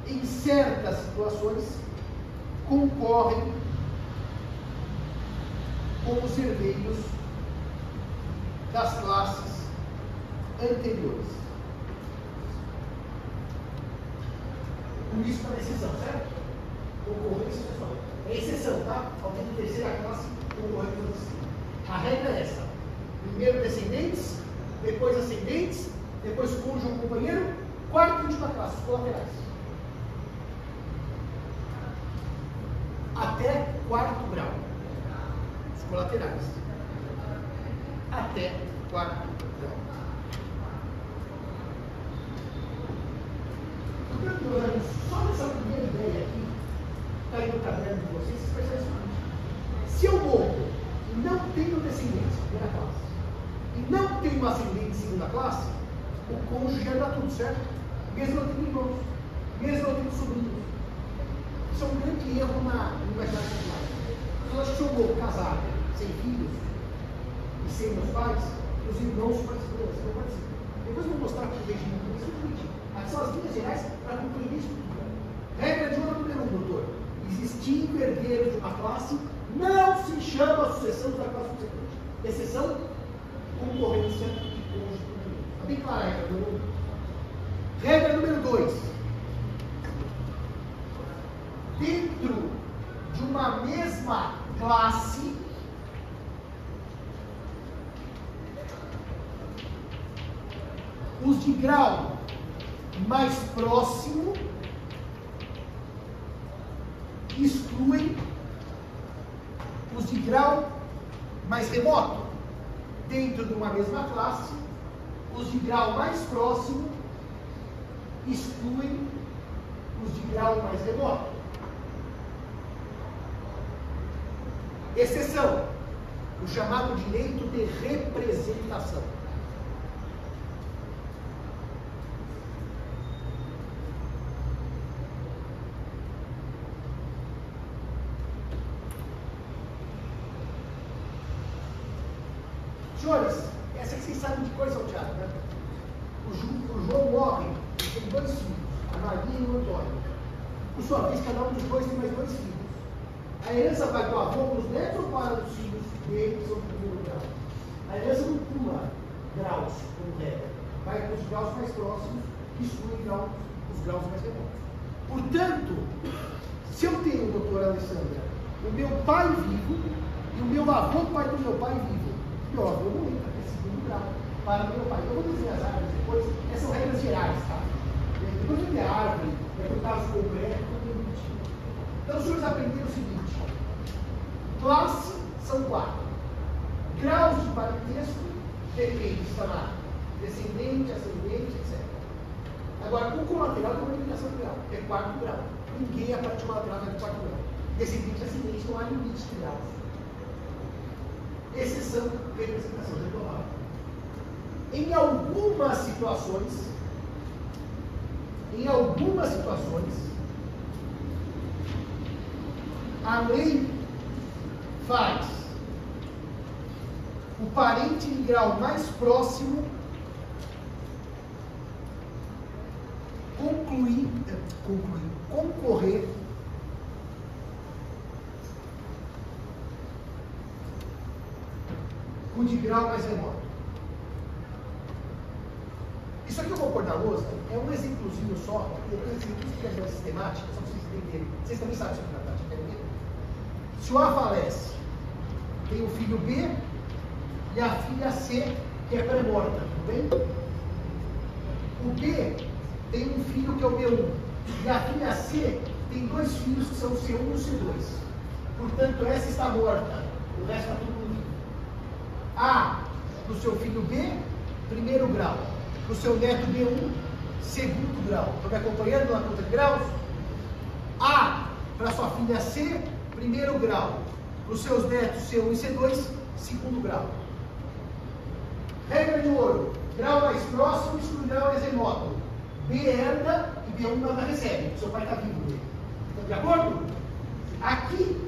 em certas situações, concorrem com os herdeiros das classes anteriores. Por isso a decisão, certo? Concorrência pessoal. É exceção, tá? Alguém de terceira classe concorrendo com você. A regra é essa. Primeiro descendentes, depois ascendentes, depois cônjuge ou companheiro, quarta e última classe, os colaterais. Até quarto grau. Os colaterais. Até quarto grau. Portanto, meus amigos, só nessa primeira ideia aqui, está aí no caderno de vocês, vocês percebem o seguinte: se eu morro e não tenho descendentes em primeira classe, e não tenho ascendente em segunda classe, o cônjuge já dá tudo certo, mesmo não tendo irmãos, mesmo não tendo sobrinhos. Isso é um grande erro na linguagem popular. Eu acho que se eu morro casado, sem filhos e sem meus pais, os irmãos participam, não participam. Depois eu vou mostrar para o regime do seguinte: aqui são as linhas gerais para concluir a estrutura. Regra de ouro número 1, doutor: existindo herdeiro de uma classe, não se chama a sucessão da classe subsequente. Exceção: concorrência de cônjuge. Está bem clara a regra número 1. Regra número 2: dentro de uma mesma classe, os de grau mais próximo excluem os de grau mais remoto. Dentro de uma mesma classe, os de grau mais próximo excluem os de grau mais remoto. Exceção: o chamado direito de representação. Senhores, essa aqui vocês sabem de coisa ao teatro, né? O João morre, ele tem 2 filhos, a Maria e o Antônio. Por sua vez, cada um dos dois tem mais 2 filhos. A herança vai do avô para os netos ou para os filhos dele, que são do primeiro grau? A herança não pula graus, como regra. Vai para os graus mais próximos, que excluem os graus mais remotos. Portanto, se eu tenho, doutora Alessandra, o meu pai vivo e o meu avô, pai do meu pai vivo, meu avô não entra nesse segundo grau para o meu pai. Eu vou desenhar as árvores depois, essas são regras gerais, tá? Depois eu tenho a árvore, é por caso concreto, eu tenho motivo. Então os senhores aprenderam o seguinte: classe são 4. Graus de parentesco depende se está lá descendente, ascendente, etc. Agora, o colateral tem uma limitação de grau, é 4 grau. Ninguém a partir do lateral vai de 4 graus. Descendente e ascendente não há limite de graus. Exceção: representação global. Em algumas situações, a lei faz o parente em grau mais próximo concorrer com o de grau mais remoto. Isso aqui eu vou pôr na lousa, é um exemplozinho só, eu tenho exemplos que é sistemática, só para vocês entenderem. Vocês também sabem isso aqui na prática, querem ver? Se o A falece, tem o filho B e a filha C, que é pré-morta, tudo bem? O B tem um filho que é o B1, e a filha C tem 2 filhos que são o C1 e o C2. Portanto, essa está morta, o resto está tudo vivo. A para o seu filho B, primeiro grau. Para o seu neto B1, segundo grau. Estão me acompanhando na conta de graus? A para sua filha C, primeiro grau. Para os seus netos C1 e C2, segundo grau. Regra de ouro: grau mais próximo exclui grau mais remoto. B herda e B1 nada recebe. Seu pai está vivo. Estão de acordo? Aqui,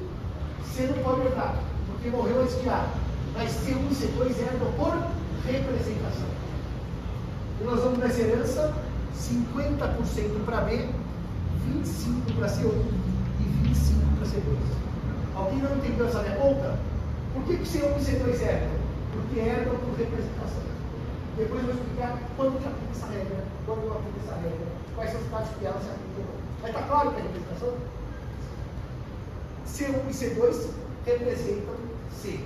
C não pode herdar, porque morreu antes de A. Mas C1 e C2 herdam por representação. E nós vamos nessa herança 50% para B, 25% para C1 e 25% para C2. Alguém não entendeu essa minha conta? Por que C1 e C2 herdam? Porque herdam por representação. Depois eu vou explicar quando que aplica essa regra, quando não aplica essa regra, quais são os casos que ela se aplica. Mas está claro que é representação? C1 e C2 representam C,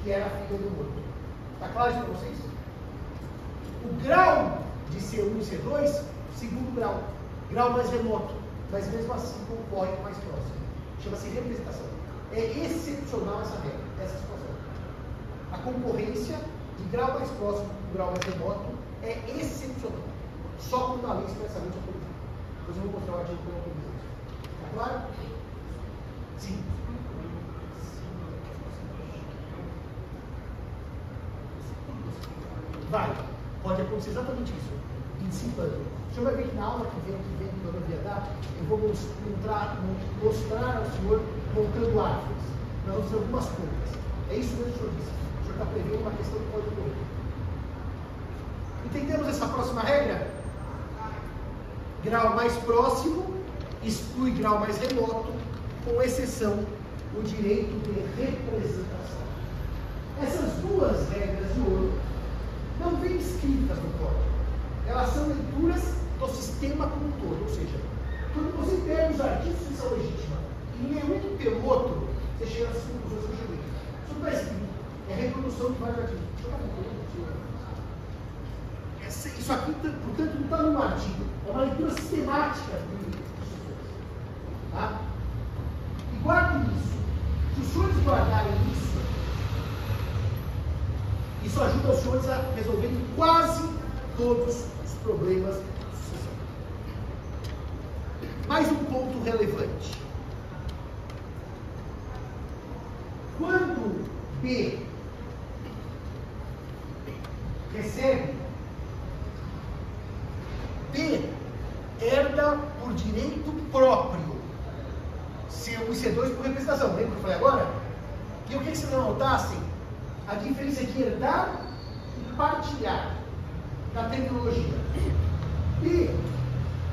que era a filha do morto. Está claro isso para vocês? O grau de C1 e C2, segundo grau, grau mais remoto, mas mesmo assim concorre mais próximo. Chama-se representação. É excepcional essa regra, essa situação. A concorrência de grau mais próximo do grau mais remoto é excepcional. Só quando a lei expressamente autoriza. Depois eu vou mostrar o artigo que eu autorizo isso. Está claro? Sim. Vai. Pode acontecer exatamente isso. Dissipando. O senhor vai ver que na aula que vem que eu devia dar, eu vou mostrar ao senhor montando árvores. Nós vamos fazer algumas coisas. É isso mesmo que o senhor disse. O senhor está prevendo uma questão que pode ocorrer. Entendemos essa próxima regra? Grau mais próximo exclui grau mais remoto, com exceção o direito de representação. Essas duas regras de ouro não vêm escritas no código. Elas são leituras do sistema como um todo. Ou seja, quando você pega os artigos de sucessão legítima e nenhum pelo outro, você chega às conclusões que eu cheguei. Isso não está escrito. É reprodução de vários artigos. Isso aqui, portanto, não está num artigo. É uma leitura sistemática de sucessões. Tá? E guardem isso. Se os senhores guardarem isso ajuda os senhores a resolverem quase todos os problemas de sucessão. Mais um ponto relevante. Quando B recebe, B herda por direito próprio, C1 e C2 por representação. Lembra que eu falei agora? E o que vocês não notassem? A diferença de herdar e partilhar da terminologia. B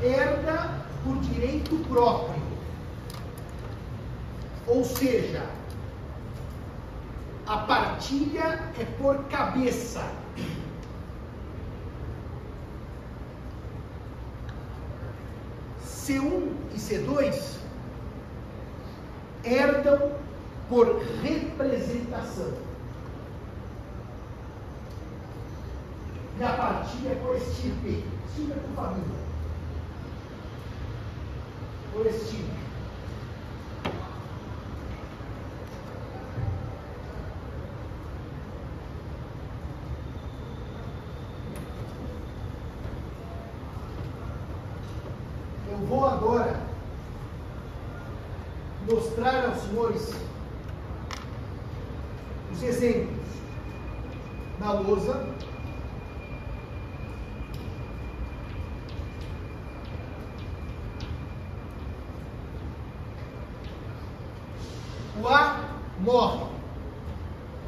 herda por direito próprio. Ou seja, a partilha é por cabeça. C1 e C2 herdam por representação. E a partilha é por estirpe. Estirpe é por família. Por estirpe. Eu vou agora mostrar aos senhores os exemplos na lousa. O A morre,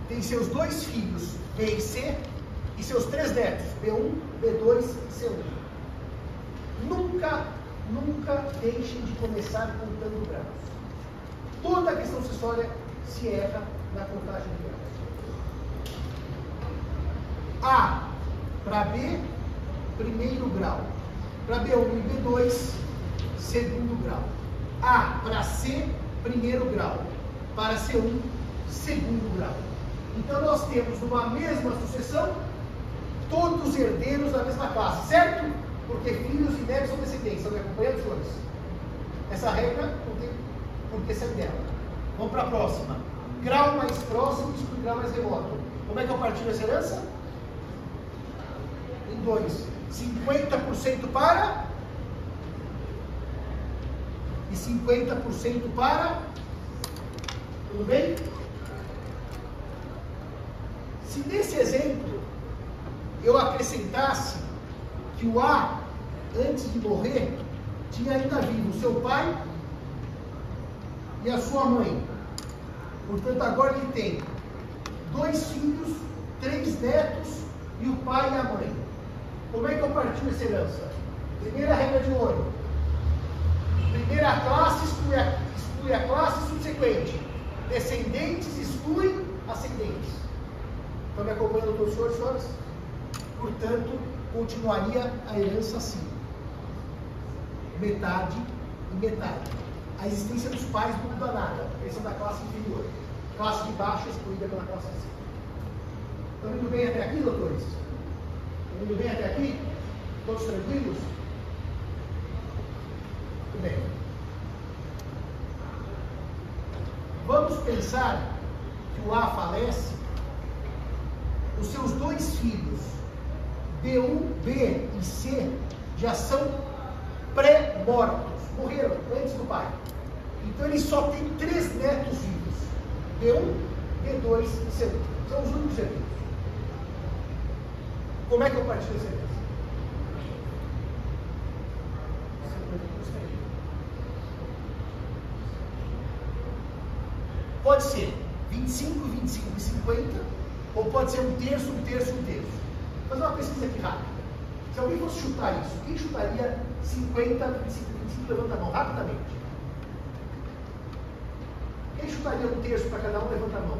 tem seus 2 filhos, B e C, e seus 3 netos, B1, B2 e C1. Nunca deixem de começar contando graus. Toda a questão sucessória se erra na contagem de graus. A para B, primeiro grau. Para B1 e B2, segundo grau. A para C, primeiro grau. Para C1, segundo grau. Então nós temos numa mesma sucessão todos os herdeiros da mesma classe, certo? Porque filhos e netos são descendentes. Estão me acompanhando, senhores? Essa regra não tem por que ser dela. Vamos para a próxima. Grau mais próximo exclui grau mais remoto. Como é que eu partilho essa herança? Em 2. 50% para e 50% para. Tudo bem? Se nesse exemplo eu acrescentasse que o A, antes de morrer, tinha ainda vivo o seu pai e a sua mãe. Portanto, agora ele tem 2 filhos, 3 netos e o pai e a mãe. Como é que eu partilho essa herança? Primeira regra de ouro. Primeira classe exclui a classe subsequente. Descendentes excluem ascendentes. Estão me acompanhando todos os senhores e senhoras? Portanto, continuaria a herança assim. Metade e metade. A existência dos pais não muda nada. Eles são da classe inferior. Classe de baixo excluída pela classe de cima. Estão indo bem até aqui, doutores? Estão indo bem até aqui? Todos tranquilos? Muito bem. Vamos pensar que o A falece, os seus 2 filhos, B1, B e C, já são pré-mortos, morreram antes do pai. Então ele só tem 3 netos vivos. B1, B2 e C1. São os únicos herdeiros. Como é que eu partilho essa herança? Pode ser 25, 25 e 50, ou pode ser 1/3, 1/3, 1/3. Vou fazer uma pesquisa aqui rápida. Se alguém fosse chutar isso, quem chutaria 50, 25, 25? Levanta a mão rapidamente. Quem chutaria 1/3 para cada um? Levanta a mão.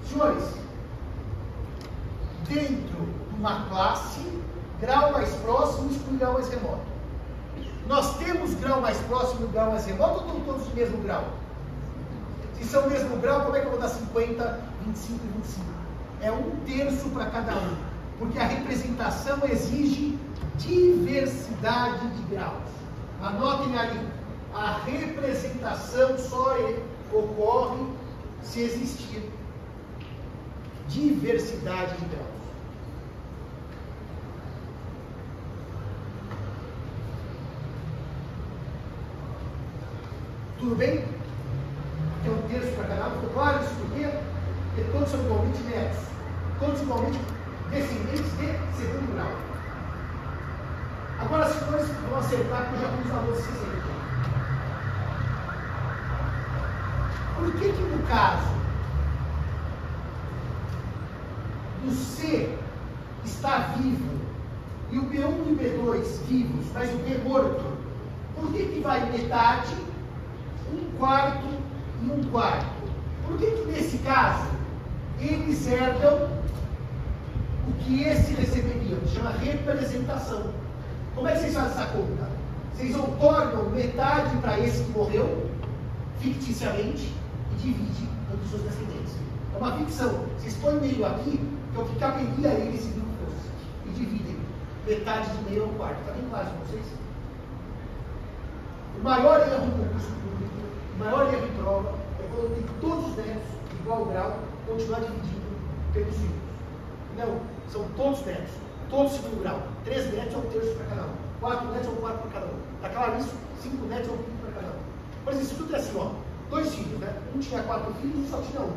Senhores, dentro de uma classe, grau mais próximo exclui grau mais remoto. Nós temos grau mais próximo e grau mais remoto ou estão todos do mesmo grau? Se são do mesmo grau, como é que eu vou dar 50, 25 e 25? É 1/3 para cada um. Porque a representação exige diversidade de graus. Anotem ali. A representação só ocorre se existir diversidade de graus. Tudo bem? Tem 1/3 para cada um. Ficou claro isso por quê? Porque todos são igualmente netos. Todos igualmente descendentes de segundo grau. Agora, se nós vamos acertar, porque eu já fiz uma luz exemplo. Por que no caso do C está vivo e o B1 e o B2 vivos, mas o B morto, por que vai metade, 1/4 e 1/4? Por que nesse caso eles herdam o que esse receberia? Chama representação. Como é que vocês fazem essa conta? Vocês outorgam metade para esse que morreu, ficticiamente, e dividem entre os seus descendentes. É uma ficção. Vocês põem meio aqui, que é o que caberia a ele se vivo fosse. E dividem. Metade de meio a 1/4. Está bem claro com vocês? O maior erro no concurso público, o maior erro em prova, é quando tem todos os netos, igual grau, continuar dividindo pelos filhos. Não, são todos netos. Todos segundo grau. 3 netos é 1/3 para cada um. 4 netos é 1/4 para cada um. Está claro isso? 5 netos é 1/5 para cada um. Por exemplo, se tudo é assim, ó. 2 filhos, né? Um tinha 4 filhos, um só tinha 1.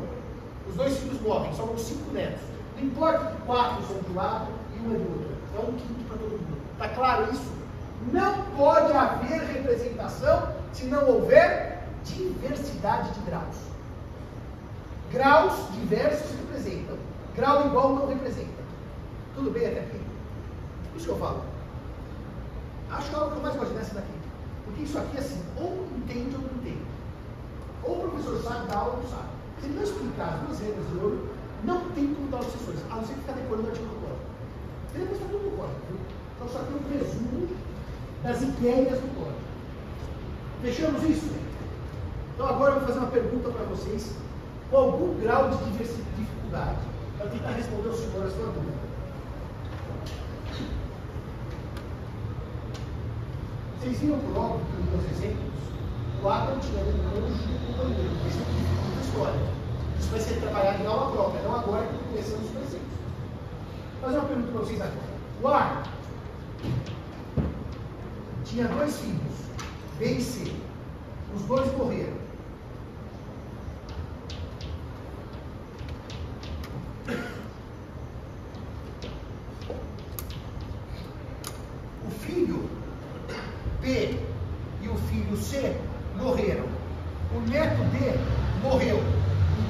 Os 2 filhos morrem, sobram 5 netos. Não importa que 4 são de um lado e 1 é do outro. É 1/5 para todo mundo. Está claro isso? Não pode haver representação se não houver diversidade de graus. Graus diversos representam. Grau igual não representa. Tudo bem até aqui? Por isso que eu falo. Acho que é algo que eu mais gosto dessa daqui. Porque isso aqui, assim, ou entende ou não entende. Ou o professor sabe dar aula ou não sabe. Se ele não explicar as 2 regras de ouro, não tem como dar os sessões, a não ser que ficar decorando o artigo do código. E depois está tudo no código, viu? Então só tem um resumo das ideias do código. Fechamos isso? Então agora eu vou fazer uma pergunta para vocês com algum grau de dificuldade, para tentar responder ao senhor a sua dúvida. Vocês viram por óbvio que nos exemplos, o Adam tinha um cônjuge e um companheiro. Isso é uma história. Isso vai ser trabalhado em aula própria, não agora que conhecemos os preceitos. Vou fazer uma pergunta para vocês agora. O Adam tinha 2 filhos, B e C. Os 2 morreram. O filho B e o filho C morreram. O neto D morreu.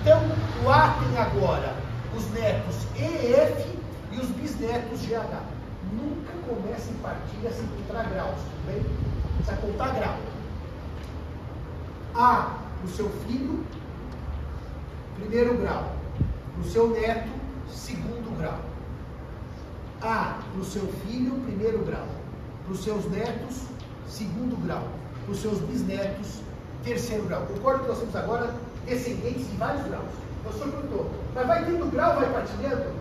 Então, o A tem agora os netos E, F e os bisnetos GH. Nunca comece em partilha sem contar graus, tudo bem? Precisa contar grau. A no seu filho, primeiro grau. No seu neto, segundo grau. A no seu filho, primeiro grau. Para os seus netos, segundo grau. Para os seus bisnetos, terceiro grau. Concordo que nós temos agora descendentes de vários graus. O senhor perguntou, mas vai tendo grau, vai partilhando?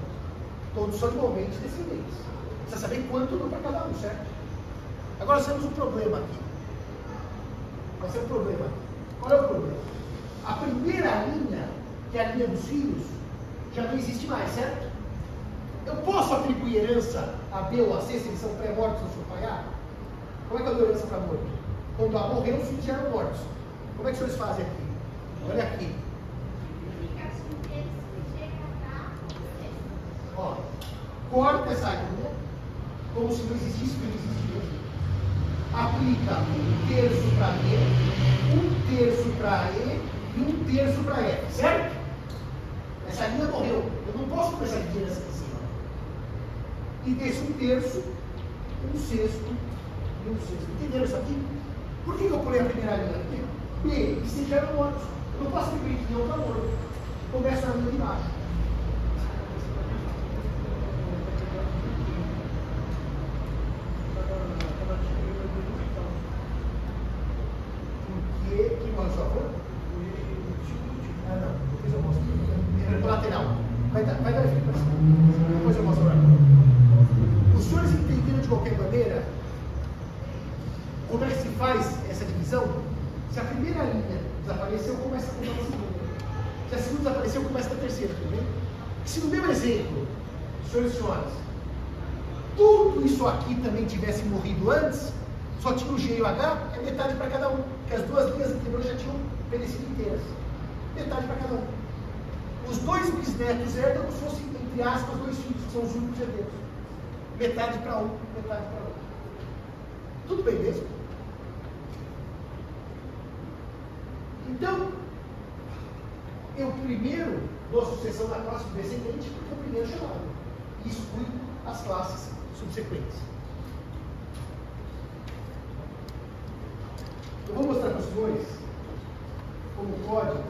Todos são igualmente descendentes. Precisa saber quanto não para cada um, certo? Agora nós temos um problema aqui. Nós temos um problema aqui. Qual é o problema? A primeira linha, que é a linha dos filhos, já não existe mais, certo? Eu posso atribuir herança a B ou a C se eles são pré-mortos no seu pai A? Como é que eu dou herança para morto? Quando A morreu, os filhos já eram mortos. Como é que os senhores fazem aqui? Olha aqui. Ó, corta essa linha, como se não existisse, não existia. Aplica 1/3 para E, 1/3 para E e 1/3 para F, certo? Essa linha morreu. Eu não posso começar a dividir essa aqui em cima. E desse 1/3, 1/6 e 1/6. Entenderam isso aqui? Por que eu pulei a primeira linha aqui? B e C já eram mortos. Eu não posso dividir aqui, não está morto. Começa a linha de baixo. Que manda sua cor? Ah, não. Depois eu mostro. É lateral. Vai dar explicação. Depois eu mostro. Os senhores entenderam de qualquer maneira como é que se faz essa divisão? Se a primeira linha desapareceu, começa a contar a segunda. Se a segunda desapareceu, começa a terceira. Tudo bem? Se no meu exemplo, senhores e senhoras, tudo isso aqui também tivesse morrido antes, só tinha o G e o H, é metade para cada um. Porque as duas linhas anteriores já tinham perecido inteiras. Metade para cada um. Os dois bisnetos herdam como se fossem, entre aspas, dois filhos, que são os únicos herdeiros. Metade para um, metade para outro. Tudo bem mesmo? Então, eu primeiro dou a sucessão da classe do descendente, porque é o primeiro chamado. E exclui as classes subsequentes. Eu vou mostrar para os senhores como o código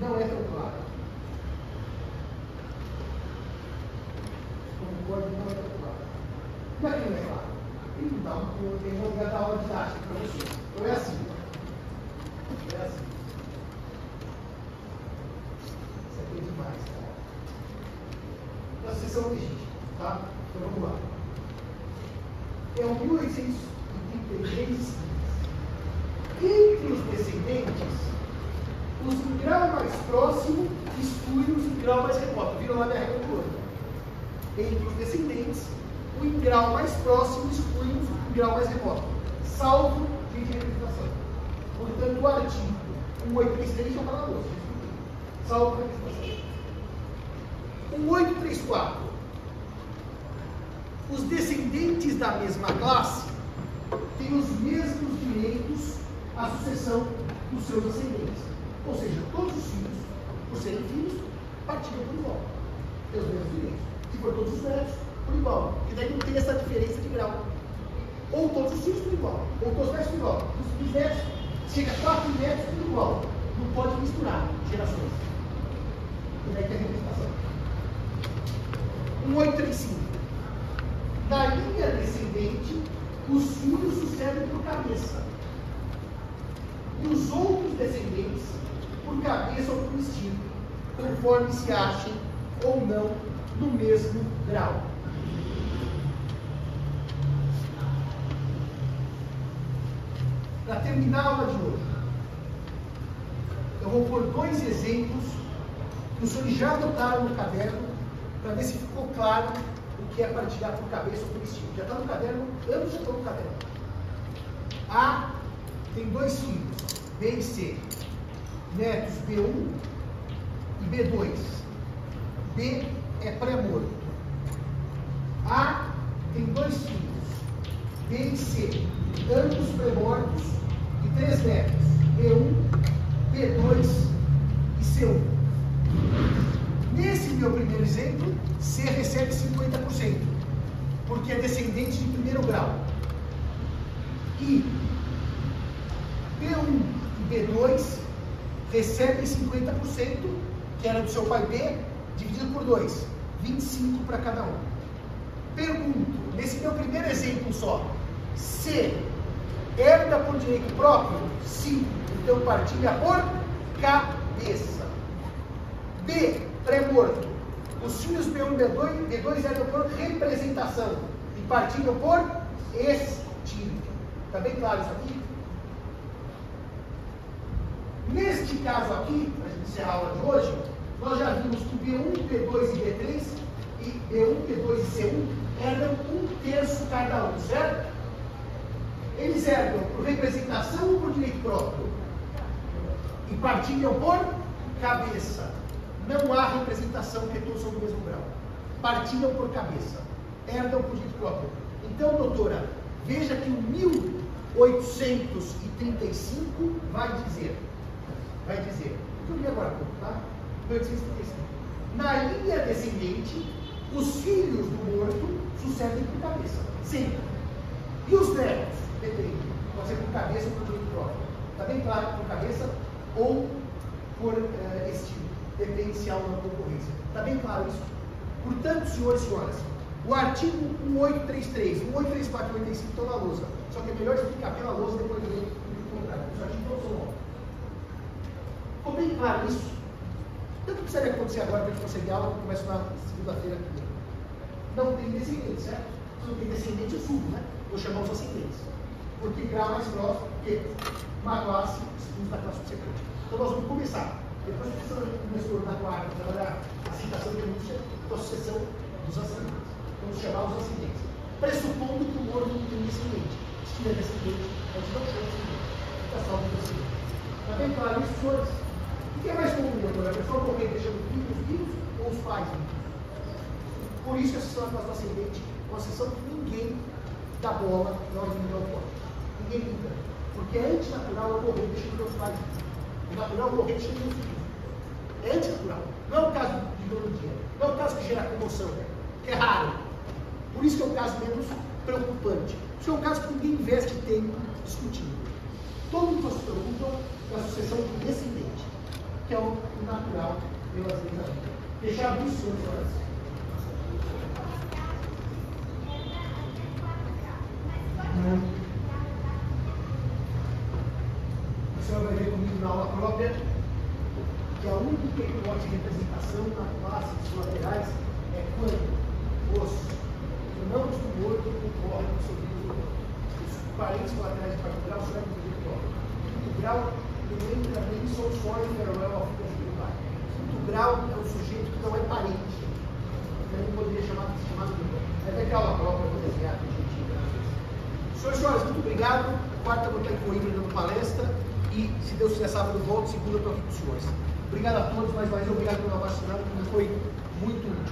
não é tão claro. Como o código não é tão claro. Como é que não é claro? Então, eu tenho que dar aula didática para vocês. Então é assim. É assim. Isso aqui é demais, tá? A sucessão legítima, tá? Então vamos lá. É o 1833. Entre os descendentes, os em grau mais próximo excluem os em grau mais remoto. Viram lá minha regra do outro. Entre os descendentes, o em grau mais próximo exclui o em grau mais remoto, salvo de representação. Portanto, o artigo 1833 é para você, salvo de representação. 1834. Os descendentes da mesma classe têm os mesmos direitos à sucessão dos seus ascendentes. Ou seja, todos os filhos, por serem filhos, partilham por igual. Têm os mesmos direitos. Se for todos os netos, por igual. Porque daí não tem essa diferença de grau. Ou todos os filhos por igual, ou todos os netos por igual. Os netos, chega a 4 netos por igual. Não pode misturar gerações. E daí tem a representação. 1835. Na linha descendente, os filhos sucedem por cabeça. E os outros descendentes, por cabeça ou por instinto, conforme se achem ou não no mesmo grau. Para terminar a aula de hoje, eu vou pôr 2 exemplos que os senhores já anotaram no caderno, para ver se ficou claro o que é partilhar por cabeça ou por instinto. Já está no caderno, ambos já estão no caderno. A tem 2 filhos, B e C, netos B1 e B2. B é pré-morto. A tem 2 filhos, B e C, ambos pré-mortos, e 3 netos, B1, B2 e C1. Nesse meu primeiro exemplo, C recebe 50%, porque é descendente de primeiro grau. E B1 e B2 recebem 50%, que era do seu pai B, dividido por 2, 25 para cada um. Pergunto, nesse meu primeiro exemplo só, C herda por direito próprio? Sim. Então partilha por cabeça. B, pré-morto. Os filhos B1 e B2 herdam por representação e partilham por extinto. Está bem claro isso aqui? Neste caso aqui, para a gente encerrar a aula de hoje, nós já vimos que B1, B2 e B3, e B1, B2 e C1 herdam 1/3 cada um, certo? Eles herdam por representação ou por direito próprio? E partilham por cabeça. Não há representação, porque todos são do mesmo grau. Partilham por cabeça. Herdam por direito próprio. Então, doutora, veja que o 1835 vai dizer, o que eu li agora há pouco, tá? 1835. Na linha descendente, os filhos do morto sucedem por cabeça, sempre. E os netos? Depende. Pode ser por cabeça ou por direito próprio. Está bem claro, por cabeça ou por estilo. Depende se há uma concorrência. Está bem claro isso? Portanto, senhores e senhoras, o artigo 1833, 1834 e 1835 estão na lousa. Só que é melhor explicar pela lousa depois de ler o contrário. Os artigos não são novos. Ficou bem claro isso? Tanto que precisaria acontecer agora para a gente conseguir aula, que começa na segunda-feira aqui. Não tem descendente, certo? Se não tem descendente, eu subo, né? Vou chamar os ascendentes. Porque grau mais próximo, porque uma classe, segundo da classe subsequente. Então nós vamos começar. Depois que você começou na quarta, trabalhar a citação de renúncia da sucessão dos ascendentes. Vamos chamar os ascendentes. Pressupondo que o morto não tem descendente. Se tiver descendente, a gente não chama descendente. Fica só com descendente. Está bem claro isso, senhores? O que é mais comum, doutora? A pessoa morrer deixando os filhos ou os pais? Por isso que a sucessão da classe do ascendente é uma sucessão que ninguém dá bola na hora de mudar o código. Ninguém liga. Porque é antinatural eu morrer deixando meus pais. É natural eu morrer deixando meus filhos. É antinatural. Não é um caso de idolatria. Não é um caso que gera comoção. Que é raro. Por isso que é um caso menos preocupante. Isso é um caso que ninguém investe tempo discutindo. Todo mundo se preocupa da sucessão descendente, que é o natural pelas leis da vida. Fechado isso, senhores. A senhora vai ver comigo na aula própria que a única hipótese de representação na classe dos laterais é quando os irmãos do morto concorrem com os sobrinhos do morto. Os parentes colaterais de quarto grau serão do quinto grau. Quinto grau, não entra nem só o foreign farewell of the pai. Quinto grau é um sujeito que não é parente. Eu não poderia chamar de irmão. Mas vai ter aula própria, eu vou desenhar aqui, gente. Senhoras e senhores, muito obrigado. Quarta eu vou estar com o Ibra dando palestra. E, se Deus quiser, sábado eu volto, segunda eu estou aqui com os senhores. Obrigado a todos, mais uma vez, obrigado pela vacinação, que foi muito útil.